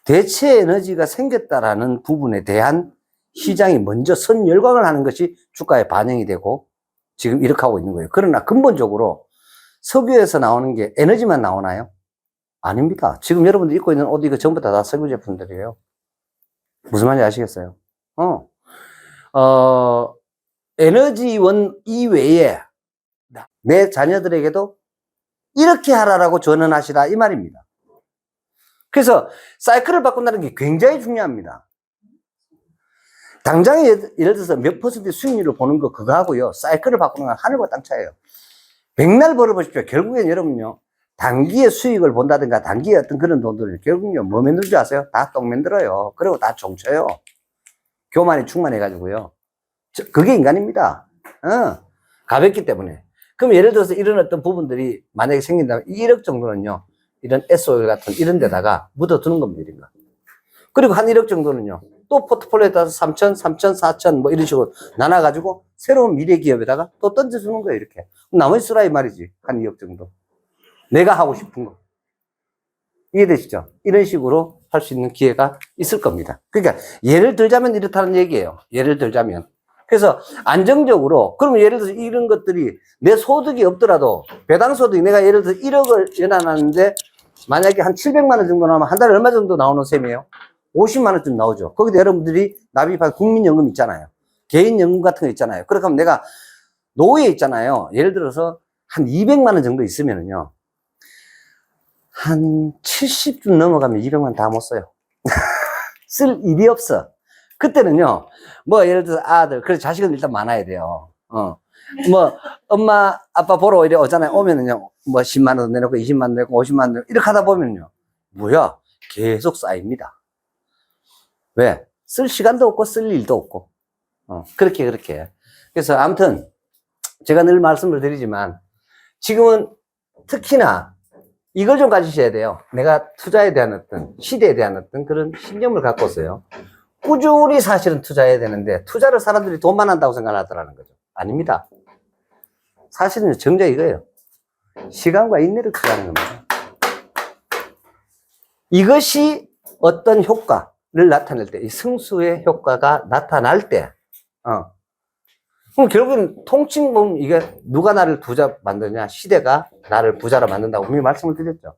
대체 에너지가 생겼다라는 부분에 대한 시장이 먼저 선열광을 하는 것이 주가에 반영이 되고 지금 이렇게 하고 있는 거예요. 그러나 근본적으로 석유에서 나오는 게 에너지만 나오나요? 아닙니다. 지금 여러분들 입고 있는 옷 이거 전부 다 석유 제품들이에요. 무슨 말인지 아시겠어요? 에너지원 이외에 내 자녀들에게도 이렇게 하라라고 전언하시라 이 말입니다. 그래서 사이클을 바꾼다는 게 굉장히 중요합니다. 당장에 예를 들어서 몇 퍼센트 수익률을 보는 거 그거 하고요. 사이클을 바꾸는 건 하늘과 땅 차이에요. 백날 벌어보십시오. 결국엔 여러분요. 단기의 수익을 본다든가 단기의 어떤 그런 돈들을 결국요. 뭐 만들 줄 아세요? 다 똥 만들어요. 그리고 다 종쳐요. 교만이 충만해가지고요. 그게 인간입니다. 가볍기 때문에. 그럼 예를 들어서 이런 어떤 부분들이 만약에 생긴다면 1억 정도는요. 이런 SOL 같은 이런 데다가 묻어두는 겁니다. 이런 거. 그리고 한 1억 정도는요. 또 포트폴리오에 따라서 3천, 3천, 4천 뭐 이런 식으로 나눠가지고 새로운 미래 기업에다가 또 던져주는 거예요. 이렇게. 나머지 쓰라 이 말이지. 한 2억 정도. 내가 하고 싶은 거. 이해되시죠? 이런 식으로 할 수 있는 기회가 있을 겁니다. 그러니까 예를 들자면 이렇다는 얘기예요. 예를 들자면. 그래서 안정적으로 그러면 예를 들어서 이런 것들이 내 소득이 없더라도 배당 소득이 내가 예를 들어서 1억을 연한하는데 만약에 한 700만 원 정도 나오면 한 달에 얼마 정도 나오는 셈이에요? 50만 원쯤 나오죠. 거기다 여러분들이 납입한 국민연금 있잖아요. 개인연금 같은 거 있잖아요. 그렇게 하면 내가 노후에 있잖아요. 예를 들어서 한 200만 원 정도 있으면은요. 한 70쯤 넘어가면 200만 원 다 못 써요. 쓸 일이 없어. 그때는요, 뭐, 예를 들어서 아들, 그래서 자식은 일단 많아야 돼요. 뭐, 엄마, 아빠 보러 이래 오잖아요. 오면은요, 뭐, 10만 원 내놓고, 20만 원 내고, 50만 원 내고, 이렇게 하다 보면요, 뭐야, 계속 쌓입니다. 왜? 쓸 시간도 없고, 쓸 일도 없고. 그렇게. 그래서 아무튼, 제가 늘 말씀을 드리지만, 지금은 특히나 이걸 좀 가지셔야 돼요. 내가 투자에 대한 어떤, 시대에 대한 어떤 그런 신념을 갖고서요. 꾸준히 사실은 투자해야 되는데, 투자를 사람들이 돈만 한다고 생각하더라는 거죠. 아닙니다. 사실은 정작 이거예요. 시간과 인내를 투자하는 겁니다. 이것이 어떤 효과를 나타낼 때, 이 승수의 효과가 나타날 때, 그럼 결국은 통칭 보면 이게 누가 나를 부자 만드냐? 시대가 나를 부자로 만든다고 분명히 말씀을 드렸죠.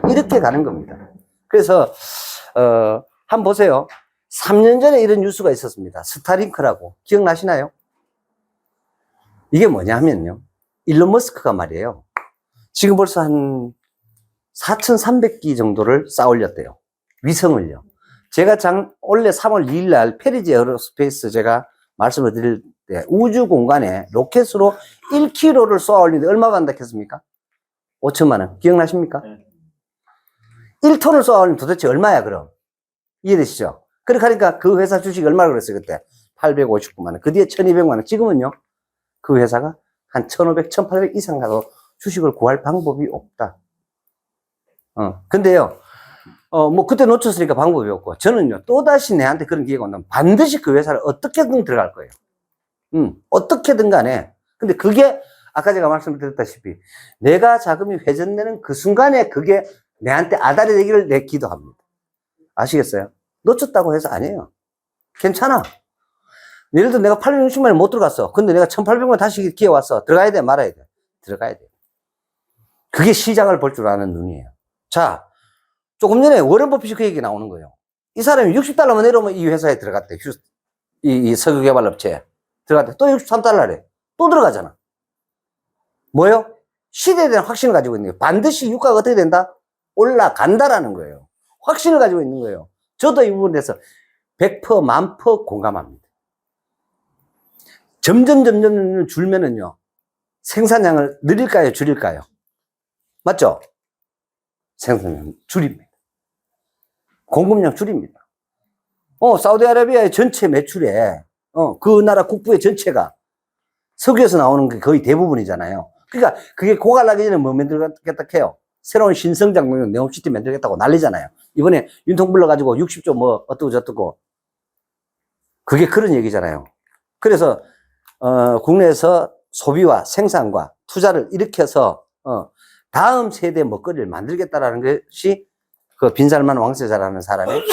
이렇게 가는 겁니다. 그래서, 한번 보세요. 3년 전에 이런 뉴스가 있었습니다. 스타링크라고. 기억나시나요? 이게 뭐냐 하면요. 일론 머스크가 말이에요. 지금 벌써 한 4,300기 정도를 쌓아 올렸대요. 위성을요. 제가 올해 3월 2일 날 페리지 에어로스페이스 제가 말씀을 드릴 때 우주 공간에 로켓으로 1km를 쏘아 올리는데 얼마 받았겠습니까? 5천만 원. 기억나십니까? 1톤을 쏘아 올리면 도대체 얼마야, 그럼? 이해되시죠? 그렇게 하니까 그 회사 주식이 얼마라고 그랬어요, 그때? 859만 원. 그 뒤에 1200만 원. 지금은요, 그 회사가 한 1500, 1800 이상 가도 주식을 구할 방법이 없다. 근데요, 뭐, 그때 놓쳤으니까 방법이 없고, 저는요, 또다시 내한테 그런 기회가 온다면 반드시 그 회사를 어떻게든 들어갈 거예요. 어떻게든 간에. 근데 그게, 아까 제가 말씀드렸다시피, 내가 자금이 회전되는 그 순간에 그게 내한테 아다리 되기를 내 기도합니다. 아시겠어요? 놓쳤다고 해서 아니에요. 괜찮아. 예를 들어 내가 860만 원 못 들어갔어. 근데 내가 1800만 원 다시 기회 왔어. 들어가야 돼, 말아야 돼? 들어가야 돼. 그게 시장을 볼 줄 아는 눈이에요. 자, 조금 전에 워런 버핏이 그 얘기 나오는 거예요. 이 사람이 60달러만 내려오면 이 회사에 들어갔대. 이 석유개발업체에 들어갔대. 또 63달러래. 또 들어가잖아. 뭐요? 시대에 대한 확신을 가지고 있는 거예요. 반드시 유가가 어떻게 된다? 올라간다라는 거예요. 확신을 가지고 있는 거예요. 저도 이 부분에 대해서 100%, 1000% 공감합니다. 점점 줄면은요, 생산량을 늘릴까요, 줄일까요? 맞죠? 생산량 줄입니다. 공급량 줄입니다. 사우디아라비아의 전체 매출에, 그 나라 국부의 전체가 석유에서 나오는 게 거의 대부분이잖아요. 그러니까 그게 고갈나기 전에 뭐 만들겠다 해요? 새로운 신성장 네옴시티 만들겠다고 난리잖아요. 이번에 윤통 불러가지고 60조 뭐 어떠고 저떠고. 그게 그런 얘기잖아요. 그래서, 국내에서 소비와 생산과 투자를 일으켜서, 다음 세대 먹거리를 만들겠다라는 것이 그 빈살만 왕세자라는 사람의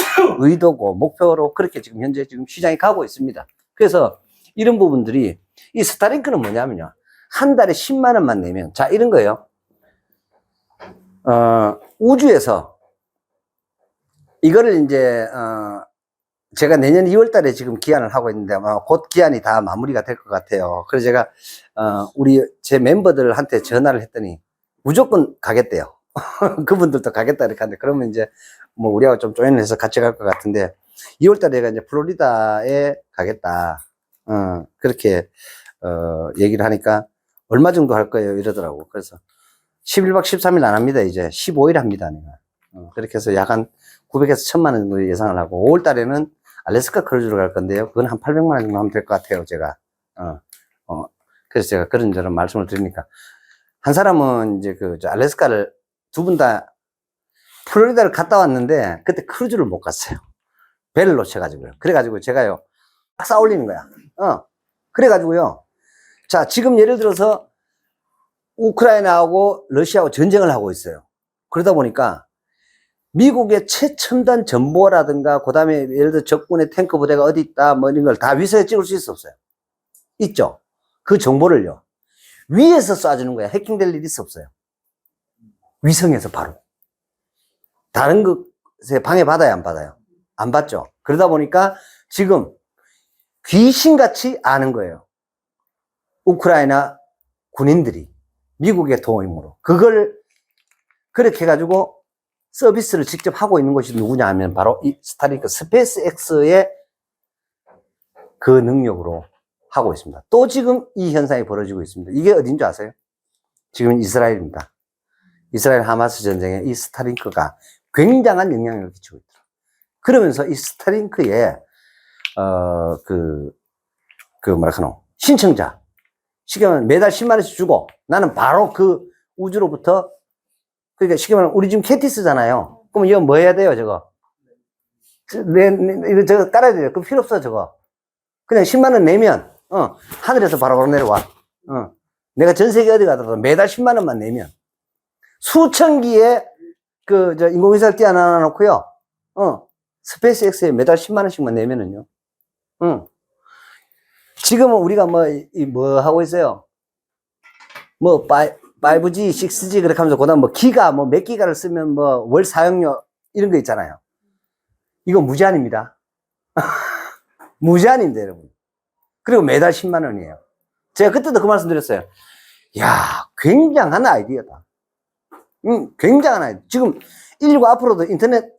의도고 목표로 그렇게 지금 현재 지금 시장이 가고 있습니다. 그래서 이런 부분들이 이 스타링크는 뭐냐면요. 한 달에 10만 원만 내면, 자, 이런 거예요. 우주에서 이거를 이제, 제가 내년 2월 달에 지금 기한을 하고 있는데 아마 곧 기한이 다 마무리가 될 것 같아요. 그래서 제가, 제 멤버들한테 전화를 했더니 무조건 가겠대요. 그분들도 가겠다 이렇게 하는데, 그러면 이제 뭐 우리하고 좀 조인해서 같이 갈 것 같은데, 2월 달에 내가 이제 플로리다에 가겠다. 그렇게, 얘기를 하니까 얼마 정도 할 거예요? 이러더라고. 그래서 11박 13일 안 합니다. 이제 15일 합니다. 내가. 그렇게 해서 약 한 900에서 1000만 원 정도 예상을 하고, 5월 달에는 알래스카 크루즈로 갈 건데요. 그건 한 800만 원 정도 하면 될 것 같아요. 제가. 그래서 제가 그런저런 말씀을 드리니까. 한 사람은 이제 알래스카를 두 분 다 플로리다를 갔다 왔는데, 그때 크루즈를 못 갔어요. 배를 놓쳐가지고요. 그래가지고 제가요, 막 쌓아올리는 거야. 그래가지고요. 자, 지금 예를 들어서 우크라이나하고 러시아하고 전쟁을 하고 있어요. 그러다 보니까 미국의 최첨단 정보라든가, 그 다음에 예를 들어 적군의 탱크 부대가 어디 있다, 뭐 이런 걸 다 위성에 찍을 수 있어 없어요? 있죠. 그 정보를요, 위에서 쏴주는 거야. 해킹될 일이 있어 없어요? 위성에서 바로. 다른 것에 방해받아요, 안 받아요? 안 받죠. 그러다 보니까 지금 귀신같이 아는 거예요. 우크라이나 군인들이 미국의 도움으로 그걸 그렇게 해가지고 서비스를 직접 하고 있는 것이 누구냐 하면 바로 이 스타링크 스페이스X의 그 능력으로 하고 있습니다. 또 지금 이 현상이 벌어지고 있습니다. 이게 어딘 줄 아세요? 지금 이스라엘입니다. 이스라엘 하마스 전쟁에 이 스타링크가 굉장한 영향력을 끼치고 있더라고요. 그러면서 이 스타링크에 신청자, 쉽게 말하면 매달 10만 원씩 주고 나는 바로 그 우주로부터, 그러니까 쉽게 말하면 우리 지금 KT 쓰잖아요. 그럼 이거 뭐 해야 돼요, 저거? 이거 저거 깔아야 돼요. 그럼 필요 없어, 저거. 그냥 10만 원 내면, 하늘에서 바로 내려와. 내가 전 세계 어디 가더라도 매달 10만 원만 내면 수천 기의 인공위성을 띄워놔 놓고요. 스페이스X에 매달 10만 원씩만 내면은요. 지금은 우리가 뭐 하고 있어요? 5G, 6G 그렇게 하면서 그다음 기가 몇 기가를 쓰면 월 사용료 이런 거 있잖아요. 이거 무제한입니다. 무제한인데 여러분. 그리고 매달 10만 원이에요. 제가 그때도 그 말씀 드렸어요. 야, 굉장한 아이디어다. 굉장한 아이디어. 지금 119 앞으로도 인터넷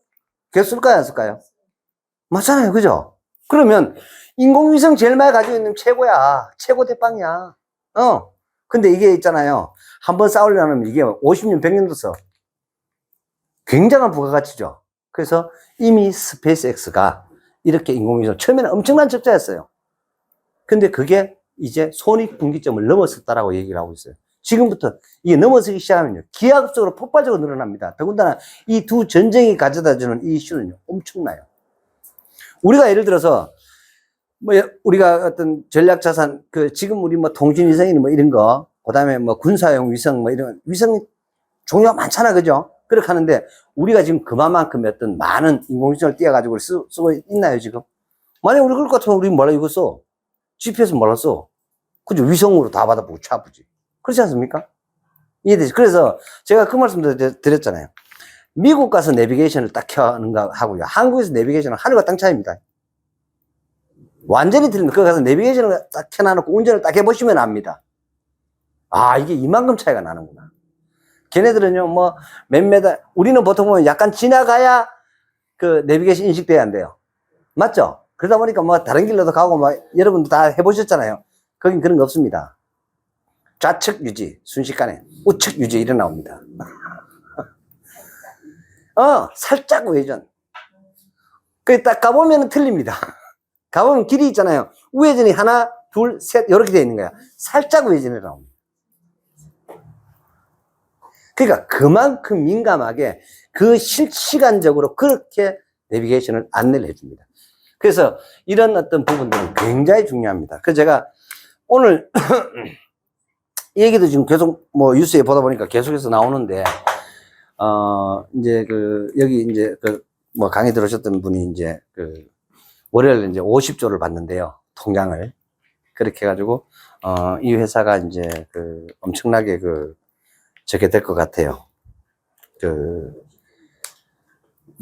계속 쓸까요, 안 쓸까요? 맞잖아요, 그죠? 그러면 인공위성 제일 많이 가지고 있는 최고야. 최고 대빵이야. 근데 이게 있잖아요. 한번 쌓으려면 이게 50년, 100년도 써. 굉장한 부가가치죠. 그래서 이미 스페이스X가 이렇게 인공위성, 처음에는 엄청난 적자였어요. 근데 그게 이제 손익분기점을 넘어섰다라고 얘기를 하고 있어요. 지금부터 이게 넘어서기 시작하면요, 기하급수적으로 폭발적으로 늘어납니다. 더군다나 이 두 전쟁이 가져다주는 이 이슈는요, 엄청나요. 우리가 예를 들어서, 우리가 어떤 전략자산, 지금 우리 통신위성이니 이런 거, 그 다음에 군사용 위성, 이런 위성 종류가 많잖아, 그죠? 그렇게 하는데, 우리가 지금 그만큼의 어떤 많은 인공위성을 띄워가지고 쓰고 있나요, 지금? 만약에 우리 그럴 것 같으면 우리 몰라, 이거 써. GPS 몰랐어. 그죠? 위성으로 다 받아보고 차부지. 그렇지 않습니까? 이해되죠? 그래서 제가 그 말씀도 드렸잖아요. 미국 가서 내비게이션을 딱 켜는 거 하고요. 한국에서 내비게이션은 하늘과 땅 차이입니다. 완전히 틀립니다. 거기 가서 내비게이션을 딱 켜놔놓고 운전을 딱 해보시면 압니다. 아, 이게 이만큼 차이가 나는구나. 걔네들은요, 몇 메다, 우리는 보통 보면 약간 지나가야 그 내비게이션 인식돼야 한대요. 맞죠? 그러다 보니까 다른 길로도 가고 여러분도 다 해보셨잖아요. 거긴 그런 거 없습니다. 좌측 유지, 순식간에. 우측 유지 이래 나옵니다. 살짝 우회전. 딱 가보면 틀립니다. 가보면 길이 있잖아요. 우회전이 하나, 둘, 셋, 이렇게 되어 있는 거야. 살짝 우회전이 나옵니다. 그러니까 그만큼 민감하게 실시간적으로 그렇게 내비게이션을 안내를 해줍니다. 그래서 이런 어떤 부분들은 굉장히 중요합니다. 그래서 제가 오늘 이 얘기도 지금 계속 뉴스에 보다 보니까 계속해서 나오는데, 이제 여기 이제 강의 들으셨던 분이 이제 월요일 이제 50조를 받는데요. 통장을. 그렇게 해가지고, 이 회사가 이제 엄청나게 저게 될 것 같아요.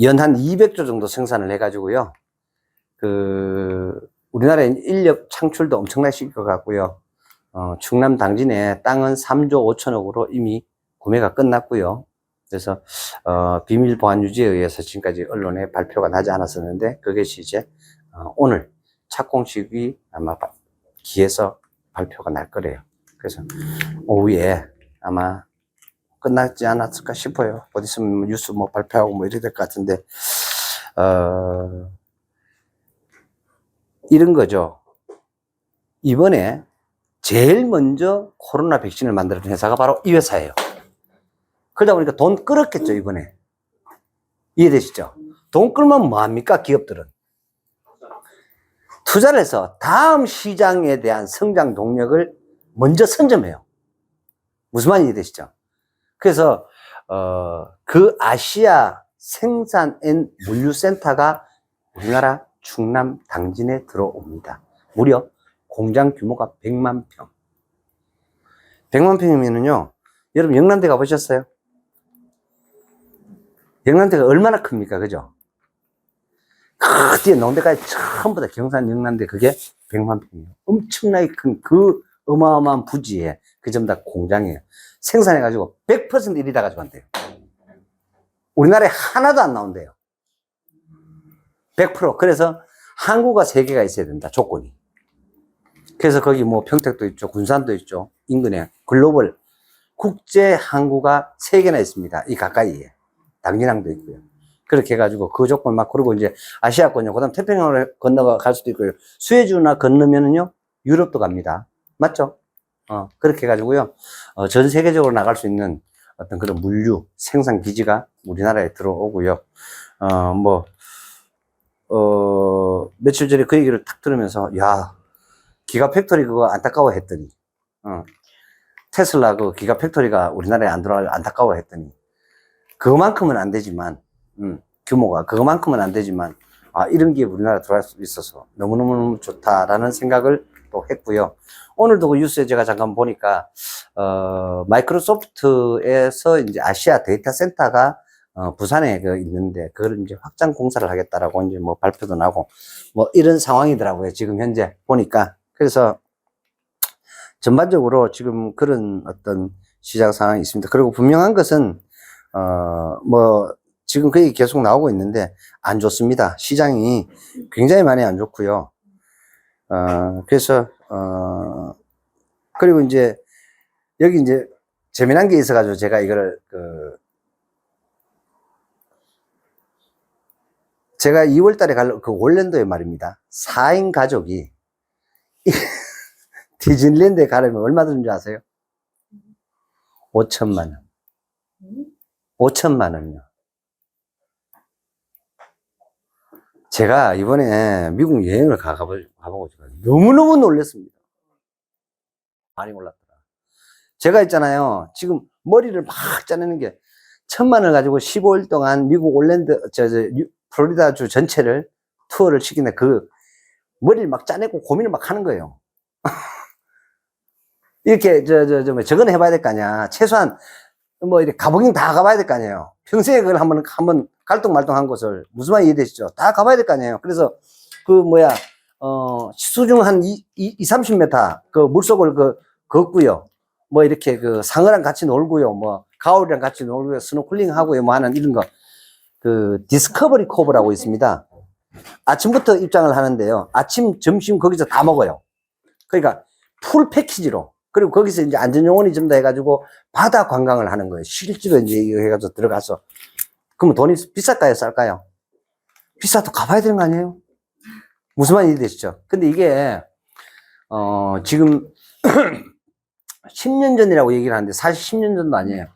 연 한 200조 정도 생산을 해가지고요. 우리나라에 인력 창출도 엄청나게 시킬 것 같고요. 충남 당진에 땅은 3조 5천억으로 이미 구매가 끝났고요. 그래서 비밀 보안 유지에 의해서 지금까지 언론에 발표가 나지 않았었는데 그것이 이제 오늘 착공식이 아마 기에서 발표가 날 거래요. 그래서 오후에 아마 끝나지 않았을까 싶어요. 어디 있으면 뉴스 뭐 발표하고 뭐 이래야 될 것 같은데 이런 거죠. 이번에 제일 먼저 코로나 백신을 만들어준 회사가 바로 이 회사예요. 그러다 보니까 돈 끌었겠죠, 이번에. 이해되시죠? 돈 끌면 뭐합니까, 기업들은? 투자를 해서 다음 시장에 대한 성장 동력을 먼저 선점해요. 무슨 말인지 이해되시죠? 그래서, 그 아시아 생산 앤 물류센터가 우리나라 충남 당진에 들어옵니다. 무려 공장 규모가 100만 평. 100만 평이면은요, 여러분 영남대 가보셨어요? 영남대가 얼마나 큽니까? 그죠? 그 뒤에 농대까지 전부 다 경산 영남대 그게 100만 평이에요. 엄청나게 큰 그 어마어마한 부지에 그 전부 다 공장이에요. 생산해가지고 100% 일이다 가지고 한대요. 우리나라에 하나도 안 나온대요. 100%. 그래서 항구가 3개가 있어야 된다, 조건이. 그래서 거기 뭐 평택도 있죠, 군산도 있죠, 인근에 글로벌 국제 항구가 3개나 있습니다. 이 가까이에. 당진항도 있고요. 그렇게 해가지고 그 조건 막, 그리고 이제 아시아권요. 그 다음 태평양을 건너가 갈 수도 있고요. 수에즈나 건너면은요, 유럽도 갑니다. 맞죠? 그렇게 해가지고요, 전 세계적으로 나갈 수 있는 어떤 그런 물류 생산 기지가 우리나라에 들어오고요. 며칠 전에 그 얘기를 탁 들으면서, 야, 기가 팩토리 그거 안타까워 했더니, 테슬라 그 기가 팩토리가 우리나라에 안 들어갈 안타까워 했더니, 그만큼은 안 되지만, 규모가 그만큼은 안 되지만, 이런 게 우리나라에 들어갈 수 있어서 너무너무 좋다라는 생각을 또 했고요. 오늘도 그 뉴스에 제가 잠깐 보니까, 마이크로소프트에서 이제 아시아 데이터 센터가 부산에 그 있는데, 그걸 이제 확장 공사를 하겠다라고 이제 뭐 발표도 나고, 뭐 이런 상황이더라고요. 지금 현재 보니까. 그래서 전반적으로 지금 그런 어떤 시장 상황이 있습니다. 그리고 분명한 것은, 지금 그 얘기 계속 나오고 있는데, 안 좋습니다. 시장이 굉장히 많이 안 좋고요. 그래서, 그리고 이제, 여기 이제 재미난 게 있어가지고 제가 이거를, 제가 2월 달에 갈 그 올랜도에 말입니다. 4인 가족이 디즈니랜드에 가려면 얼마 드는 줄 아세요? 5천만 원. 5천만 원요. 제가 이번에 미국 여행을 가보고 너무너무 놀랐습니다. 많이 올랐더라. 제가 있잖아요. 지금 머리를 막 짜내는 게 1,000만 원을 가지고 15일 동안 미국 올랜드, 플로리다주 전체를 투어를 시키는데 그 머리를 막 짜내고 고민을 막 하는 거예요. 이렇게, 저건 해봐야 될 거 아니야. 최소한, 뭐, 이렇게 가보긴 다 가봐야 될 거 아니에요. 평생에 그걸 한번 갈등말등한 곳을, 무슨 말인지 이해되시죠? 다 가봐야 될 거 아니에요. 그래서, 수중 한 30m, 그 물속을 걷고요. 뭐, 이렇게 상어랑 같이 놀고요. 뭐, 가오리랑 같이 놀고요. 스노클링 하고요. 뭐 하는 이런 거. 디스커버리 코브라고 있습니다. 아침부터 입장을 하는데요. 아침, 점심 거기서 다 먹어요. 그러니까, 풀 패키지로. 그리고 거기서 이제 안전요원이 좀 더 해가지고 바다 관광을 하는 거예요. 실제로 이제 이거 해가지고 들어가서. 그러면 돈이 비쌀까요? 쌀까요? 비싸도 가봐야 되는 거 아니에요? 무슨 말인지 되시죠? 근데 이게, 지금 10년 전이라고 얘기를 하는데 사실 10년 전도 아니에요.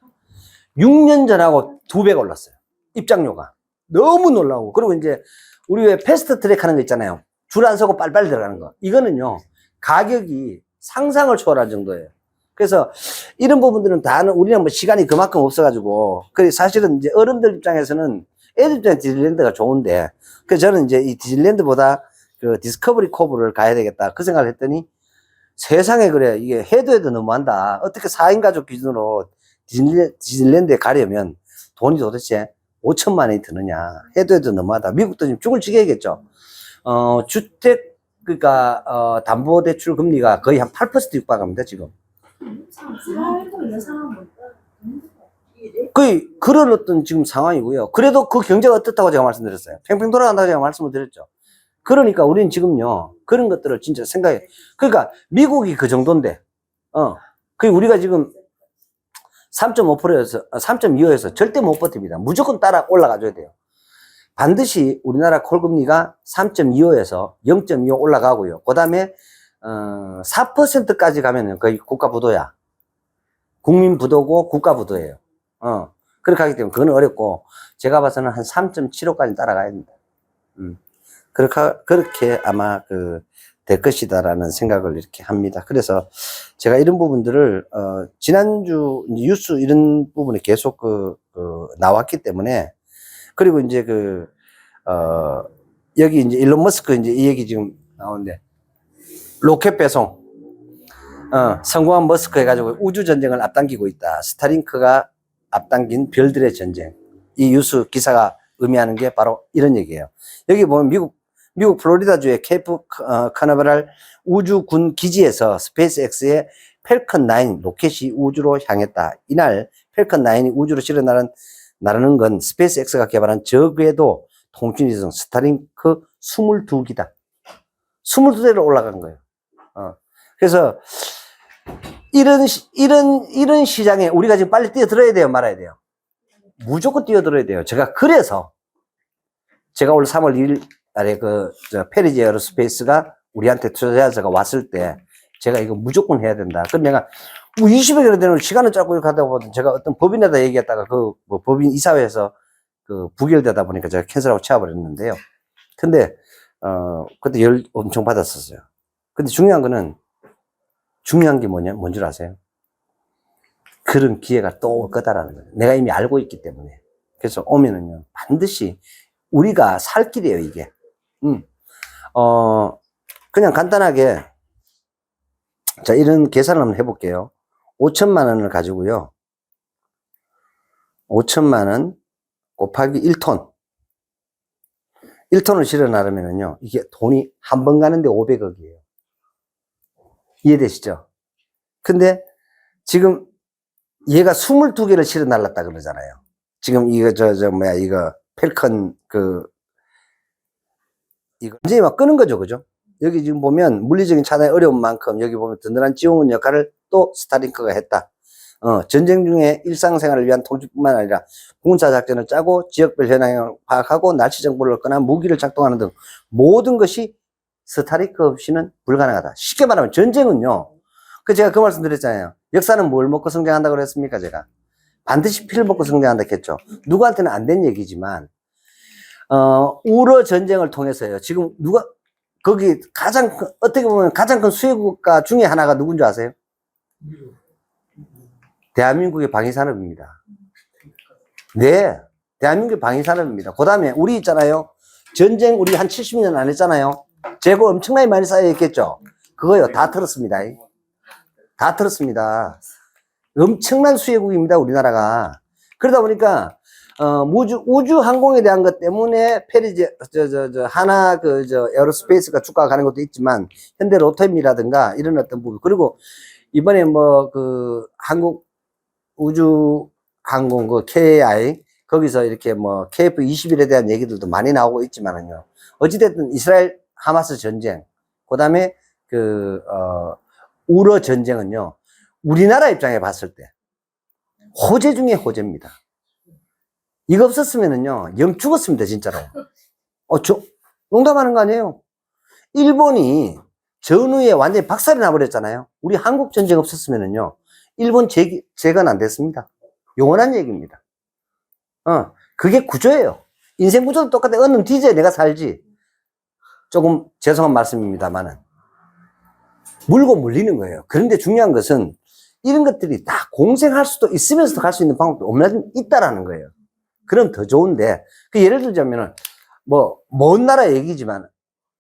6년 전하고 2배가 올랐어요. 입장료가. 너무 놀라고. 그리고 이제 우리 왜 패스트 트랙 하는 거 있잖아요. 줄 안 서고 빨리빨리 들어가는 거. 이거는요, 가격이 상상을 초월할 정도예요. 그래서 이런 부분들은 다는 우리는 뭐 시간이 그만큼 없어가지고, 그래 사실은 이제 어른들 입장에서는 애들 입장에 디즈니랜드가 좋은데, 그래서 저는 이제 이 디즈니랜드보다 그 디스커버리 코브를 가야 되겠다 그 생각을 했더니, 세상에 그래 이게 해도 너무한다. 어떻게 4인 가족 기준으로 디즈니랜드에 가려면 돈이 도대체 5천만 원이 드느냐. 해도 너무하다. 미국도 지금 죽을 지게겠죠. 주택 그러니까 담보대출 금리가 거의 한 8% 육박합니다 지금. 그런 어떤 지금 상황이고요. 그래도 그 경제가 어떻다고 제가 말씀드렸어요. 팽팽 돌아간다고 제가 말씀을 드렸죠. 그러니까 우리는 지금요, 그런 것들을 진짜 생각해. 그러니까 미국이 그 정도인데, 우리가 지금 3.5%에서, 3.25에서 절대 못 버팁니다. 무조건 따라 올라가줘야 돼요. 반드시 우리나라 콜금리가 3.25에서 0.25 올라가고요. 그 다음에, 4%까지 가면은 거의 국가부도야. 국민부도고 국가부도예요. 그렇게 하기 때문에 그건 어렵고, 제가 봐서는 한 3.75까지 따라가야 됩니다. 그렇게 아마 될 것이다라는 생각을 이렇게 합니다. 그래서 제가 이런 부분들을, 지난주 뉴스 이런 부분에 계속 나왔기 때문에, 그리고 이제 여기 이제 일론 머스크 이제 이 얘기 지금 나오는데, 로켓 배송, 성공한 머스크 해가지고 우주 전쟁을 앞당기고 있다. 스타링크가 앞당긴 별들의 전쟁. 이 뉴스 기사가 의미하는 게 바로 이런 얘기예요. 여기 보면 미국 플로리다주의 케이프 카나베랄 우주군 기지에서 스페이스X의 펠컨 9 로켓이 우주로 향했다. 이날 펠컨 9이 우주로 실어 나르는 건 스페이스X가 개발한 저궤도 통신위성 스타링크 22기다. 22대로 올라간 거예요. 그래서 이런 시장에 우리가 지금 빨리 뛰어들어야 돼요, 말아야 돼요? 무조건 뛰어들어야 돼요. 그래서 제가 올 3월 1일 날에 페리지 에어로스페이스가 우리한테 투자자가 왔을 때 제가 이거 무조건 해야 된다. 그럼 내가 20여개나 되는 시간을 짧고 이렇게 하다 보면 제가 어떤 법인에다 얘기했다가 법인 이사회에서 부결되다 보니까 제가 캔슬하고 채워버렸는데요. 근데, 그때 열 엄청 받았었어요. 근데 중요한 게 뭔 줄 아세요? 그런 기회가 또 올 거다라는 거예요. 내가 이미 알고 있기 때문에. 그래서 오면은요, 반드시 우리가 살 길이에요, 이게. 그냥 간단하게, 자, 이런 계산을 한번 해볼게요. 5천만 원을 가지고요. 5천만 원 곱하기 1톤. 1톤을 실어 나르면은요, 이게 돈이 한 번 가는데 500억이에요. 이해되시죠? 근데 지금 얘가 22개를 실어 날랐다 그러잖아요. 지금 이거, 이거, 펠컨, 이거, 이제 막 끄는 거죠. 그죠? 여기 지금 보면 물리적인 차단의 어려운 만큼 여기 보면 든든한 지원군 역할을 또 스타링크가 했다. 전쟁 중에 일상생활을 위한 통제뿐만 아니라 군사작전을 짜고 지역별 현황을 파악하고 날씨 정보를 얻거나 무기를 작동하는 등 모든 것이 스타링크 없이는 불가능하다. 쉽게 말하면 전쟁은요. 제가 그 말씀 드렸잖아요. 역사는 뭘 먹고 성장한다고 그랬습니까, 제가? 반드시 피를 먹고 성장한다 했죠. 누구한테는 안 된 얘기지만, 우러 전쟁을 통해서요. 지금 거기 어떻게 보면 가장 큰 수혜국가 중에 하나가 누군지 아세요? 대한민국의 방위산업입니다. 네. 대한민국의 방위산업입니다. 그 다음에 우리 있잖아요. 전쟁 우리 한 70년 안 했잖아요. 재고 엄청나게 많이 쌓여있겠죠? 그거요. 다 털었습니다. 다 털었습니다. 엄청난 수혜국입니다. 우리나라가. 그러다 보니까 우주 항공에 대한 것 때문에 에어로스페이스가 주가가 가는 것도 있지만 현대 로템이라든가 이런 어떤 부분, 그리고 이번에 한국 우주 항공 KAI 거기서 이렇게 KF-21에 대한 얘기들도 많이 나오고 있지만은요. 어찌됐든 이스라엘 하마스 전쟁, 그 다음에 우러 전쟁은요. 우리나라 입장에 봤을 때 호재 중에 호재입니다. 이거 없었으면은요, 영 죽었습니다, 진짜로. 농담하는 거 아니에요. 일본이 전후에 완전히 박살이 나버렸잖아요. 우리 한국 전쟁 없었으면은요, 일본 재건 안 됐습니다. 영원한 얘기입니다. 그게 구조예요. 인생 구조도 똑같아. 넌 뒤져야 내가 살지. 조금 죄송한 말씀입니다만은. 물고 물리는 거예요. 그런데 중요한 것은 이런 것들이 다 공생할 수도 있으면서도 갈 수 있는 방법도 있다라는 거예요. 그럼 더 좋은데, 예를 들자면은, 먼 나라 얘기지만,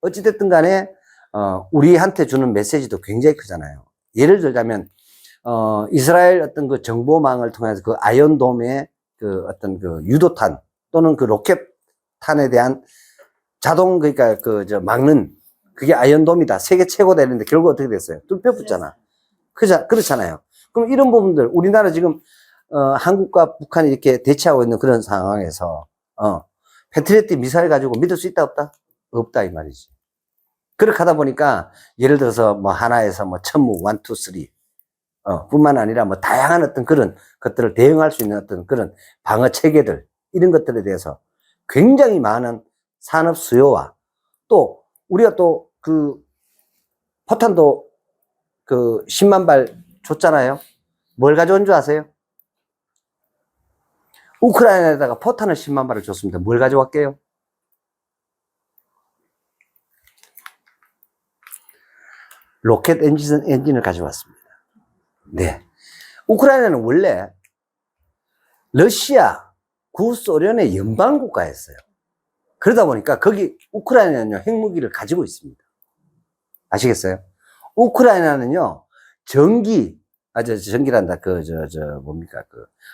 어찌됐든 간에, 우리한테 주는 메시지도 굉장히 크잖아요. 예를 들자면, 이스라엘 어떤 정보망을 통해서 아이언돔의 어떤 유도탄 또는 로켓탄에 대한 자동, 그러니까 막는, 그게 아이언돔이다. 세계 최고다 이랬는데 결국 어떻게 됐어요? 뚫려 붙잖아. 그렇잖아요. 그럼 이런 부분들, 우리나라 지금, 한국과 북한이 이렇게 대치하고 있는 그런 상황에서, 패트리어트 미사일 가지고 믿을 수 있다, 없다? 없다, 이 말이지. 그렇게 하다 보니까, 예를 들어서 뭐 하나에서 뭐 천무, 1, 2, 3, 뿐만 아니라 뭐 다양한 어떤 그런 것들을 대응할 수 있는 어떤 그런 방어 체계들, 이런 것들에 대해서 굉장히 많은 산업 수요와 또 우리가 또 그 포탄도 그 10만 발 줬잖아요. 뭘 가져온 줄 아세요? 우크라이나에다가 포탄을 10만 발을 줬습니다. 뭘 가져왔게요? 로켓 엔진을 가져왔습니다. 네. 우크라이나는 원래 러시아, 구소련의 연방국가였어요. 그러다 보니까 거기 우크라이나는요, 핵무기를 가지고 있습니다. 아시겠어요? 우크라이나는요, 전기란다. 뭡니까?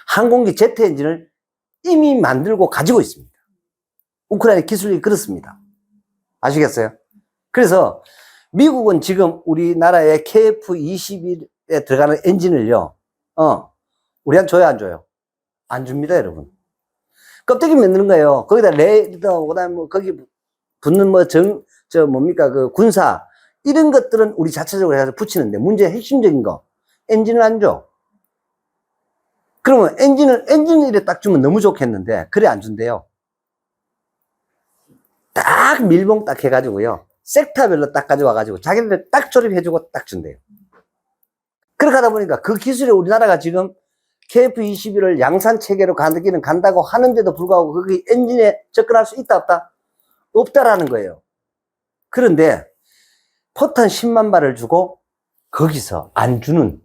항공기 제트 엔진을 이미 만들고 가지고 있습니다. 우크라이나 기술이 그렇습니다. 아시겠어요? 그래서 미국은 지금 우리나라의 KF-21에 들어가는 엔진을요, 우리한테 줘요, 안 줘요? 안 줍니다, 여러분. 껍데기 만드는 거예요. 거기다 레이더, 그 다음에 뭐, 거기 붙는 뭡니까, 군사, 이런 것들은 우리 자체적으로 해서 붙이는데, 문제의 핵심적인 거, 엔진을 안 줘. 그러면 엔진을 이래 딱 주면 너무 좋겠는데, 그래 안 준대요. 딱 밀봉 딱 해가지고요, 섹터별로 딱 가져와가지고, 자기들 딱 조립해주고 딱 준대요. 그렇게 하다 보니까 그 기술에 우리나라가 지금 KF-21을 양산 체계로 가기는 간다고 하는데도 불구하고 거기 엔진에 접근할 수 있다, 없다? 없다라는 거예요. 그런데 포탄 10만 발을 주고 거기서 안 주는,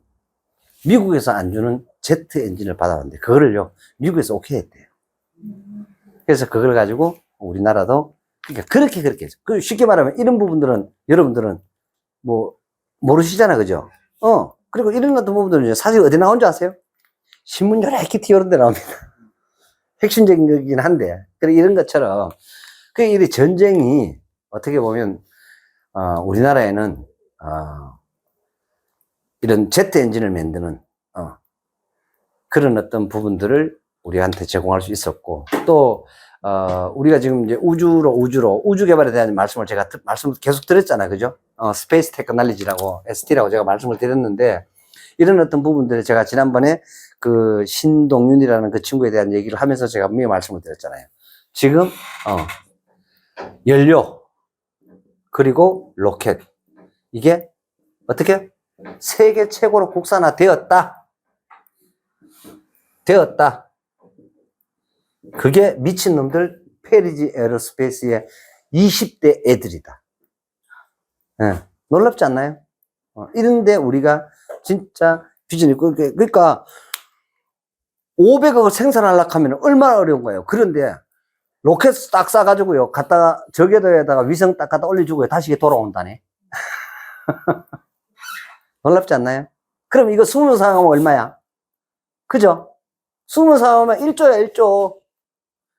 미국에서 안 주는 제트 엔진을 받아왔는데 그거를요, 미국에서 오케이 했대요. 그래서 그걸 가지고 우리나라도, 그러니까 그렇게 했죠. 쉽게 말하면 이런 부분들은 여러분들은 뭐 모르시잖아, 그죠? 그리고 이런 어떤 부분들은 사실 어디 나온 줄 아세요? 신문 요렇게 튀어오른 데 나옵니다. 핵심적인 거긴 한데, 이런 것처럼, 이 전쟁이 어떻게 보면, 우리나라에는, 이런 제트 엔진을 만드는, 그런 어떤 부분들을 우리한테 제공할 수 있었고, 또, 우리가 지금 이제 우주 개발에 대한 말씀을 제가 계속 드렸잖아요. 그죠? 스페이스 테크놀로지라고, ST라고 제가 말씀을 드렸는데, 이런 어떤 부분들을 제가 지난번에 그 신동윤이라는 그 친구에 대한 얘기를 하면서 제가 분명히 말씀을 드렸잖아요. 지금, 연료, 그리고 로켓. 이게 어떻게? 세계 최고로 국산화되었다. 그게 미친놈들 페리지 에어로스페이스의 20대 애들이다. 네. 놀랍지 않나요? 이런데 우리가 진짜 비전이 있고, 그러니까 500억을 생산하려고 하면 얼마나 어려운 거예요. 그런데 로켓 딱 쏴가지고요, 갖다가 저궤도에다가 위성 딱 갖다 올려주고요, 다시 돌아온다네. 놀랍지 않나요? 그럼 이거 20명 하면 얼마야? 그죠? 20명 하면 1조야, 1조.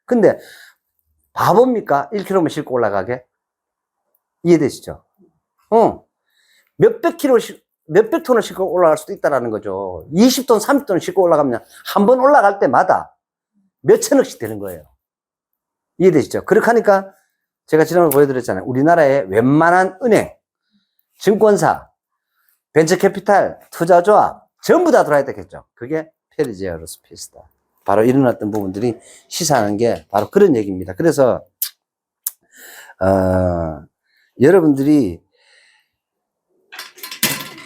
근데 바보입니까? 1km만 싣고 올라가게? 이해되시죠? 몇백 톤을 싣고 올라갈 수도 있다는 거죠. 20톤, 30톤 싣고 올라가면 한 번 올라갈 때마다 몇천억씩 되는 거예요. 이해되시죠? 그렇게 하니까 제가 지난번에 보여드렸잖아요. 우리나라의 웬만한 은행, 증권사, 벤처캐피탈, 투자조합 전부 다 들어야 되겠죠. 그게 페리지 에어로스페이스다. 바로 이런 어떤 부분들이 시사하는 게 바로 그런 얘기입니다. 그래서 여러분들이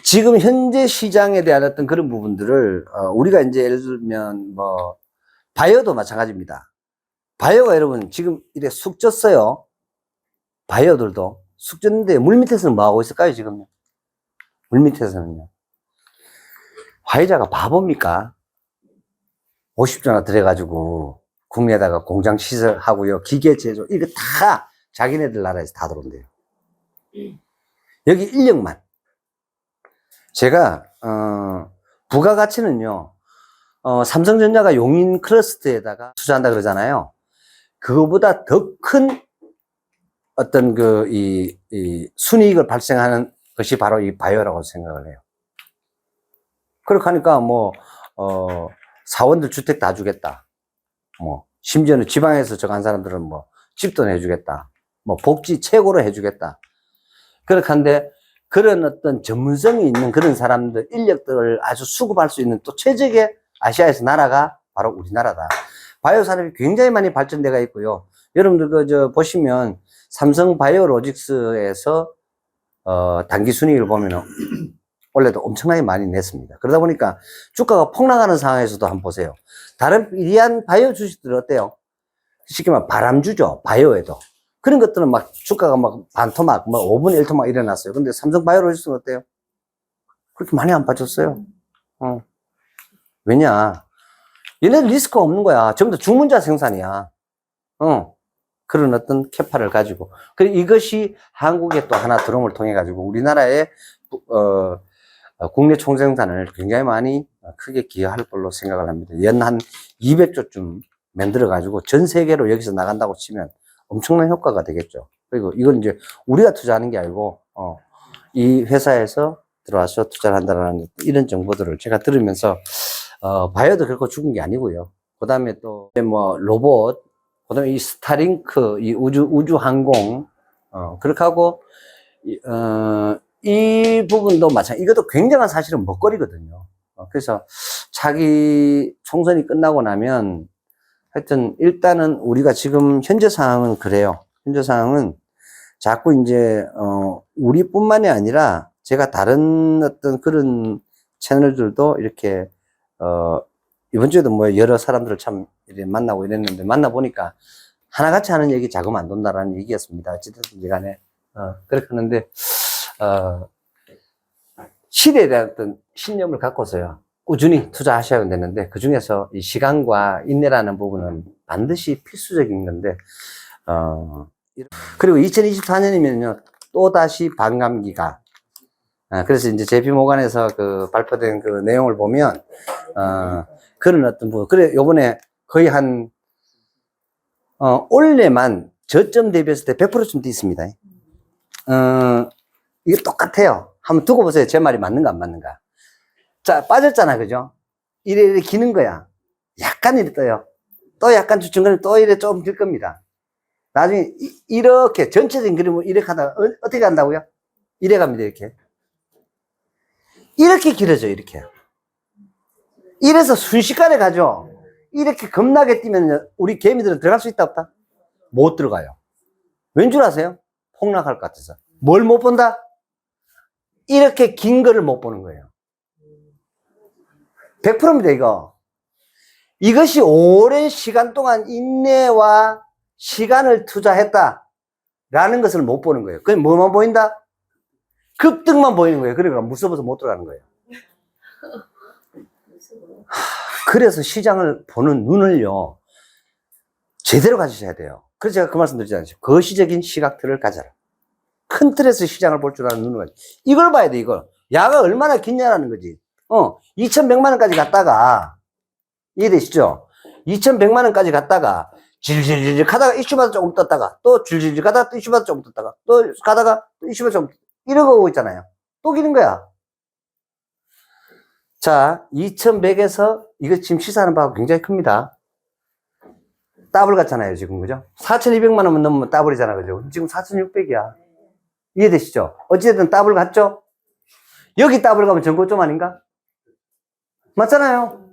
지금 현재 시장에 대한 어떤 그런 부분들을 우리가 이제 예를 들면 뭐 바이오도 마찬가지입니다. 바이오가 여러분 지금 이래 쑥 쪘어요. 바이오들도 쑥 쪘는데 물 밑에서는 뭐 하고 있을까요, 지금? 물 밑에서는요. 화이자가 바보입니까? 50조나 들여가지고 국내에다가 공장 시설하고요, 기계 제조, 이거 다 자기네들 나라에서 다 들어온대요. 여기 인력만. 제가, 부가가치는요, 삼성전자가 용인 클러스터에다가 투자한다 그러잖아요. 그거보다 더 큰 어떤 순이익을 발생하는 것이 바로 이 바이오라고 생각을 해요. 그렇게 하니까 사원들 주택 다 주겠다. 뭐, 심지어는 지방에서 저간 사람들은 뭐, 집도 내주겠다. 뭐, 복지 최고로 해주겠다. 그렇게 한데, 그런 어떤 전문성이 있는 그런 사람들, 인력들을 아주 수급할 수 있는 또 최적의 아시아에서 나라가 바로 우리나라다. 바이오 산업이 굉장히 많이 발전되어 있고요. 여러분들 보시면 삼성 바이오로직스에서 단기 순이익을 보면은 원래도 엄청나게 많이 냈습니다. 그러다 보니까 주가가 폭락하는 상황에서도 한번 보세요. 다른 이리한 바이오 주식들은 어때요? 쉽게 말하면 바람주죠. 바이오에도. 그런 것들은 막 주가가 막 반토막, 막 5분의 1토막 일어났어요. 근데 삼성 바이오로직스는 어때요? 그렇게 많이 안 빠졌어요. 왜냐? 얘네들 리스크가 없는 거야. 전부 다 주문자 생산이야. 그런 어떤 캐파를 가지고. 그리고 이것이 한국에 또 하나 들어옴을 통해 가지고 우리나라의, 국내 총생산을 굉장히 많이 크게 기여할 걸로 생각을 합니다. 연 한 200조쯤 만들어 가지고 전 세계로 여기서 나간다고 치면 엄청난 효과가 되겠죠. 그리고 이건 이제 우리가 투자하는 게 아니고, 이 회사에서 들어와서 투자를 한다는 이런 정보들을 제가 들으면서, 바이오도 결코 죽은 게 아니고요. 그 다음에 또, 뭐, 로봇, 그 다음에 이 스타링크, 이 우주항공, 그렇게 하고, 이 부분도 마찬가지. 이것도 굉장한 사실은 먹거리거든요. 그래서 차기 총선이 끝나고 나면 하여튼 일단은 우리가 지금 현재 상황은 그래요. 현재 상황은 자꾸 이제 우리뿐만이 아니라 제가 다른 어떤 그런 채널들도 이렇게 이번 주에도 뭐 여러 사람들을 참 이렇게 만나고 이랬는데 만나 보니까 하나같이 하는 얘기 작으면 안 된다라는 얘기였습니다. 어찌됐든 간에 그렇게 하는데 시대에 대한 어떤 신념을 갖고서요 꾸준히 투자하셔야 되는데 그 중에서 이 시간과 인내라는 부분은 반드시 필수적인 건데 그리고 2024년이면요 또다시 반감기가 그래서 이제 JP모간에서 그 발표된 그 내용을 보면 그런 어떤 부분 그래 요번에 거의 한 올해만 저점 대비했을 때 100%쯤 돼 있습니다. 이게 똑같아요. 한번 두고 보세요. 제 말이 맞는가 안 맞는가. 자, 빠졌잖아. 그죠? 이래 기는 거야. 약간 이래 떠요. 또 약간 중간에 또 이래 좀 길 겁니다. 나중에 이렇게 전체적인 그림을 이렇게 하다가 어떻게 간다고요? 이래 갑니다. 이렇게 길어져요. 이렇게. 이래서 순식간에 가죠. 이렇게 겁나게 뛰면 우리 개미들은 들어갈 수 있다 없다? 못 들어가요. 왠 줄 아세요? 폭락할 것 같아서. 뭘 못 본다? 이렇게 긴 거를 못 보는 거예요. 100%입니다, 이거. 이것이 오랜 시간 동안 인내와 시간을 투자했다. 라는 것을 못 보는 거예요. 그게 뭐만 보인다? 급등만 보이는 거예요. 그러니까 무서워서 못 들어가는 거예요. 그래서 시장을 보는 눈을요, 제대로 가지셔야 돼요. 그래서 제가 그 말씀 드리지 않죠. 거시적인 시각들을 가져라. 큰 틀에서 시장을 볼 줄 아는 눈을 가지고. 이걸 봐야 돼, 이걸. 야가 얼마나 긴냐라는 거지. 2,100만원까지 갔다가, 이해되시죠? 2,100만원까지 갔다가, 질질질 가다가 이슈마다 조금 떴다가, 또 질질질 가다가 또 이슈마다 조금 떴다가, 또 가다가 또 이슈마다 조금 이러고 있잖아요. 또 기는 거야. 자, 2,100에서, 이거 지금 시사하는 바가 굉장히 큽니다. 더블 같잖아요, 지금, 그죠? 4,200만원만 넘으면 더블이잖아, 그죠? 지금 4,600이야. 이해되시죠? 어찌됐든 더블 갔죠? 여기 더블 가면 전고점 아닌가? 맞잖아요?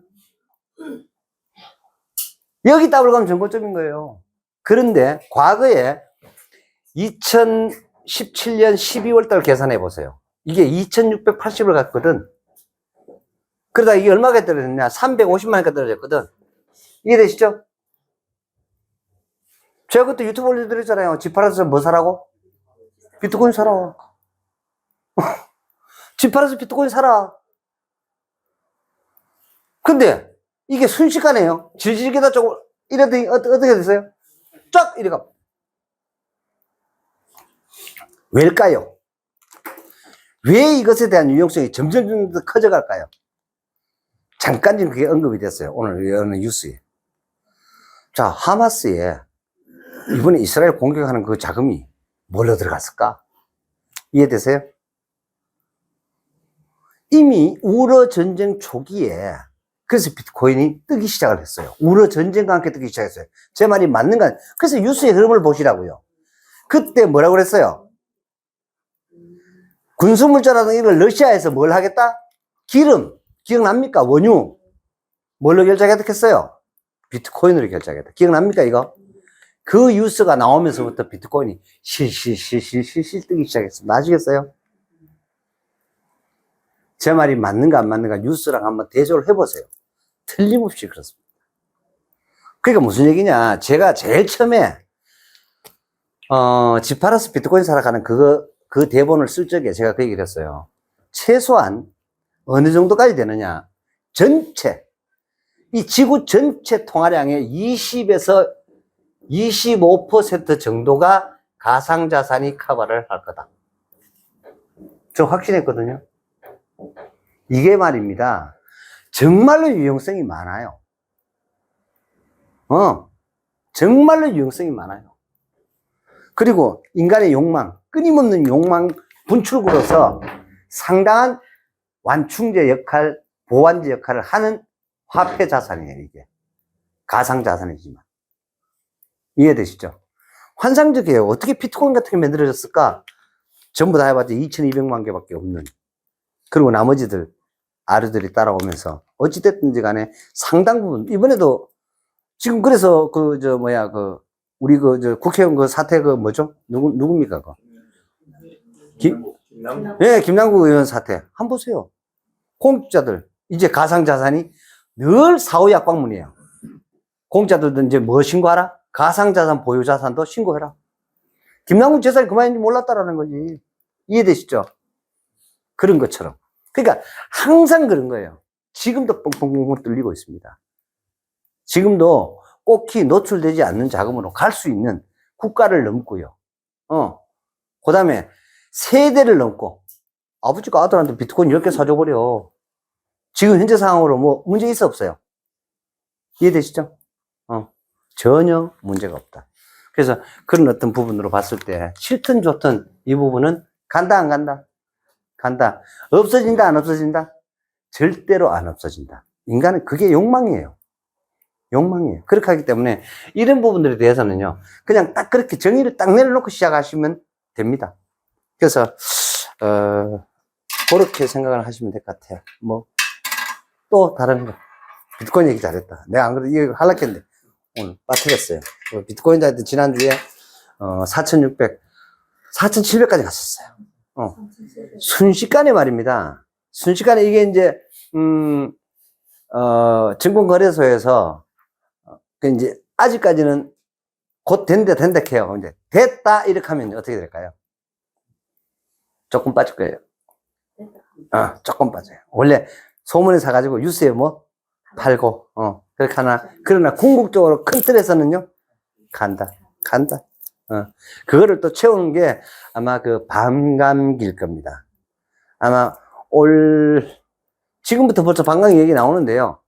여기 더블 가면 전고점인 거예요. 그런데 과거에 2017년 12월 달 계산해 보세요. 이게 2,680을 갔거든. 그러다 이게 얼마가 떨어졌냐? 350만원까지 떨어졌거든. 이해되시죠? 제가 그때 유튜브 올려드렸잖아요. 집 팔아서 뭐 사라고? 비트코인 사라. 집 팔아서 비트코인 사라. 근데 이게 순식간에요. 질질기다 조금 이러더니 어떻게 됐어요? 쫙 이래가. 왜일까요? 왜 이것에 대한 유용성이 점점 더 커져갈까요? 잠깐 좀 그게 언급이 됐어요. 오늘 어느 뉴스에. 자, 하마스에 이번에 이스라엘 공격하는 그 자금이 뭘로 들어갔을까? 이해되세요? 이미 우러 전쟁 초기에 그래서 비트코인이 뜨기 시작을 했어요. 우러 전쟁과 함께 뜨기 시작했어요. 제 말이 맞는가? 그래서 뉴스의 흐름을 보시라고요. 그때 뭐라고 그랬어요? 군수물자라든가 이걸 러시아에서 뭘 하겠다? 기름, 기억납니까? 원유. 뭘로 결제하겠다했어요? 비트코인으로 결제하겠다. 기억납니까, 이거? 그 뉴스가 나오면서부터 비트코인이 실실 뜨기 시작했습니다. 아시겠어요? 제 말이 맞는가 안 맞는가 뉴스랑 한번 대조를 해보세요. 틀림없이 그렇습니다. 그러니까 무슨 얘기냐. 제가 제일 처음에, 집 팔아서 비트코인 사러 가는 그 대본을 쓸 적에 제가 그 얘기를 했어요. 최소한 어느 정도까지 되느냐. 전체, 이 지구 전체 통화량의 20에서 25% 정도가 가상자산이 커버를 할 거다. 저 확신했거든요. 이게 말입니다. 정말로 유용성이 많아요. 정말로 유용성이 많아요. 그리고 인간의 욕망, 끊임없는 욕망 분출구로서 상당한 완충제 역할, 보완제 역할을 하는 화폐 자산이에요, 이게. 가상 자산이지만. 이해되시죠? 환상적이에요. 어떻게 비트코인 같은 게 만들어졌을까? 전부 다 해봤자 2200만 개밖에 없는. 그리고 나머지들, 아류들이 따라오면서, 어찌됐든지 간에 상당 부분, 이번에도, 지금 그래서 우리 국회의원 그 사태 뭐죠? 누굽니까, 네, 김남국 의원 사태. 한번 보세요. 공직자들, 이제 가상자산이 늘 사후약방문이에요. 공직자들도 이제 뭐 신고하라? 가상자산 보유자산도 신고해라. 김남국 재산이 그만인지 몰랐다라는 거지. 이해되시죠? 그런 것처럼. 그러니까 항상 그런 거예요. 지금도 뻥뻥뻥 뚫리고 있습니다. 지금도 꼭히 노출되지 않는 자금으로 갈 수 있는 국가를 넘고요. 그 다음에 세대를 넘고, 아버지가 아들한테 비트코인 10개 사줘버려. 지금 현재 상황으로 뭐 문제 있어 없어요? 이해되시죠? 전혀 문제가 없다. 그래서 그런 어떤 부분으로 봤을 때 싫든 좋든 이 부분은 간다 안 간다? 간다. 없어진다 안 없어진다? 절대로 안 없어진다. 인간은 그게 욕망이에요. 욕망이에요. 그렇게 하기 때문에 이런 부분들에 대해서는요, 그냥 딱 그렇게 정의를 딱 내려놓고 시작하시면 됩니다. 그래서 그렇게 생각을 하시면 될 것 같아요. 뭐 또 다른 거, 비트코인 얘기 잘했다. 내가 안 그래도 이거 하려고 했는데 오늘 빠뜨렸어요. 비트코인자한테 지난주에 4,600, 4,700까지 갔었어요. 순식간에 말입니다. 순식간에 이게 이제 증권거래소에서 이제 아직까지는 곧 된다 해요. 이제 됐다 이렇게 하면 어떻게 될까요? 조금 빠질 거예요. 조금 빠져요. 원래 소문에 사가지고 뉴스에 뭐 팔고 그렇게 하나. 그러나 궁극적으로 큰 틀에서는요 간다. 그거를 또 채우는 게 아마 그 반감기일 겁니다. 아마 지금부터 벌써 반감기 얘기 나오는데요.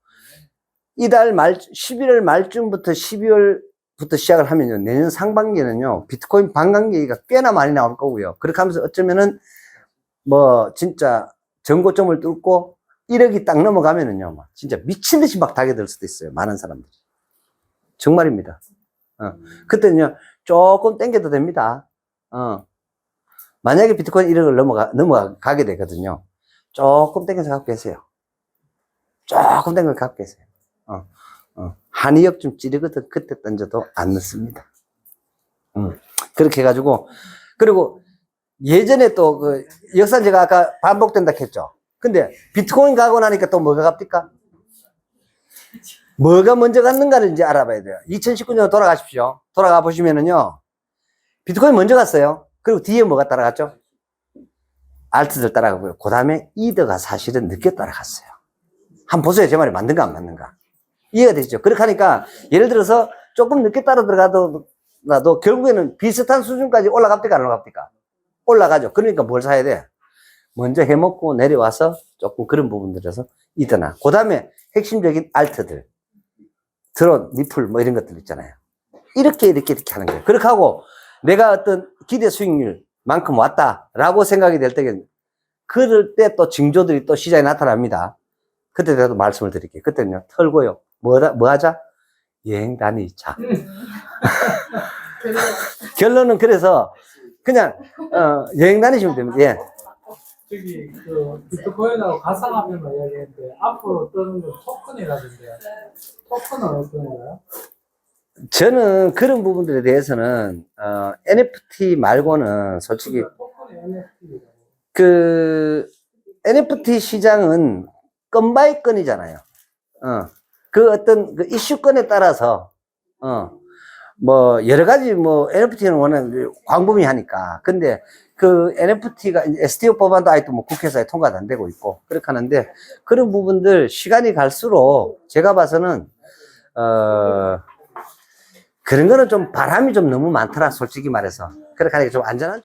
이달 11월 말쯤부터 12월부터 시작을 하면요, 내년 상반기에는요 비트코인 반감기가 꽤나 많이 나올 거고요. 그렇게 하면서 어쩌면은 뭐 진짜 전고점을 뚫고 1억이 딱 넘어가면은요, 막 진짜 미친 듯이 막 달려들 수도 있어요. 많은 사람들이. 정말입니다. 그때는요, 조금 땡겨도 됩니다. 만약에 비트코인 1억을 넘어가게 되거든요. 조금 땡겨서 갖고 계세요. 조금 땡겨서 갖고 계세요. 한의역 좀 찌르거든. 그때 던져도 안 넣습니다. 그렇게 해가지고, 그리고 예전에 또 역사 제가 아까 반복된다 했죠. 근데 비트코인 가고 나니까 또 뭐가 갑니까? 뭐가 먼저 갔는가를 이제 알아봐야 돼요. 2019년 돌아가십시오. 돌아가 보시면은요, 비트코인 먼저 갔어요. 그리고 뒤에 뭐가 따라갔죠? 알트들 따라가고요. 그 다음에 이더가 사실은 늦게 따라갔어요. 한번 보세요. 제 말이 맞는가 안 맞는가. 이해가 되시죠? 그렇게 하니까 예를 들어서 조금 늦게 따라 들어가도 결국에는 비슷한 수준까지 올라갑니까 안 올라갑니까? 올라가죠. 그러니까 뭘 사야 돼? 먼저 해먹고 내려와서 조금 그런 부분들에서 이더나, 그 다음에 핵심적인 알트들, 드론, 리플 뭐 이런 것들 있잖아요. 이렇게 하는 거예요. 그렇게 하고 내가 어떤 기대 수익률만큼 왔다라고 생각이 될 때는, 그럴 때 또 징조들이 또 시장에 나타납니다. 그때 제가 말씀을 드릴게요. 그때는요, 털고요. 뭐 하자? 여행 다니자. 결론은 그래서 그냥 여행 다니시면 됩니다. 예. 저기 그 비트코인하고 가상화폐만 이야기했는데 앞으로 뜨는 건 토큰이라던데 토큰은 어떤 거예요? 저는 그런 부분들에 대해서는 NFT 말고는 솔직히 토큰이 NFT라고. 그 NFT 시장은 건 바이 건이잖아요. 그 어떤 그 이슈건에 따라서 뭐 여러 가지 뭐 NFT는 워낙 광범위하니까. 근데 그 NFT가 STO 법안도 아직도 뭐 국회에서 통과도 안 되고 있고 그렇게 하는데 그런 부분들 시간이 갈수록 제가 봐서는 그런 거는 좀 바람이 좀 너무 많더라, 솔직히 말해서. 그렇게 하니까 좀 안전한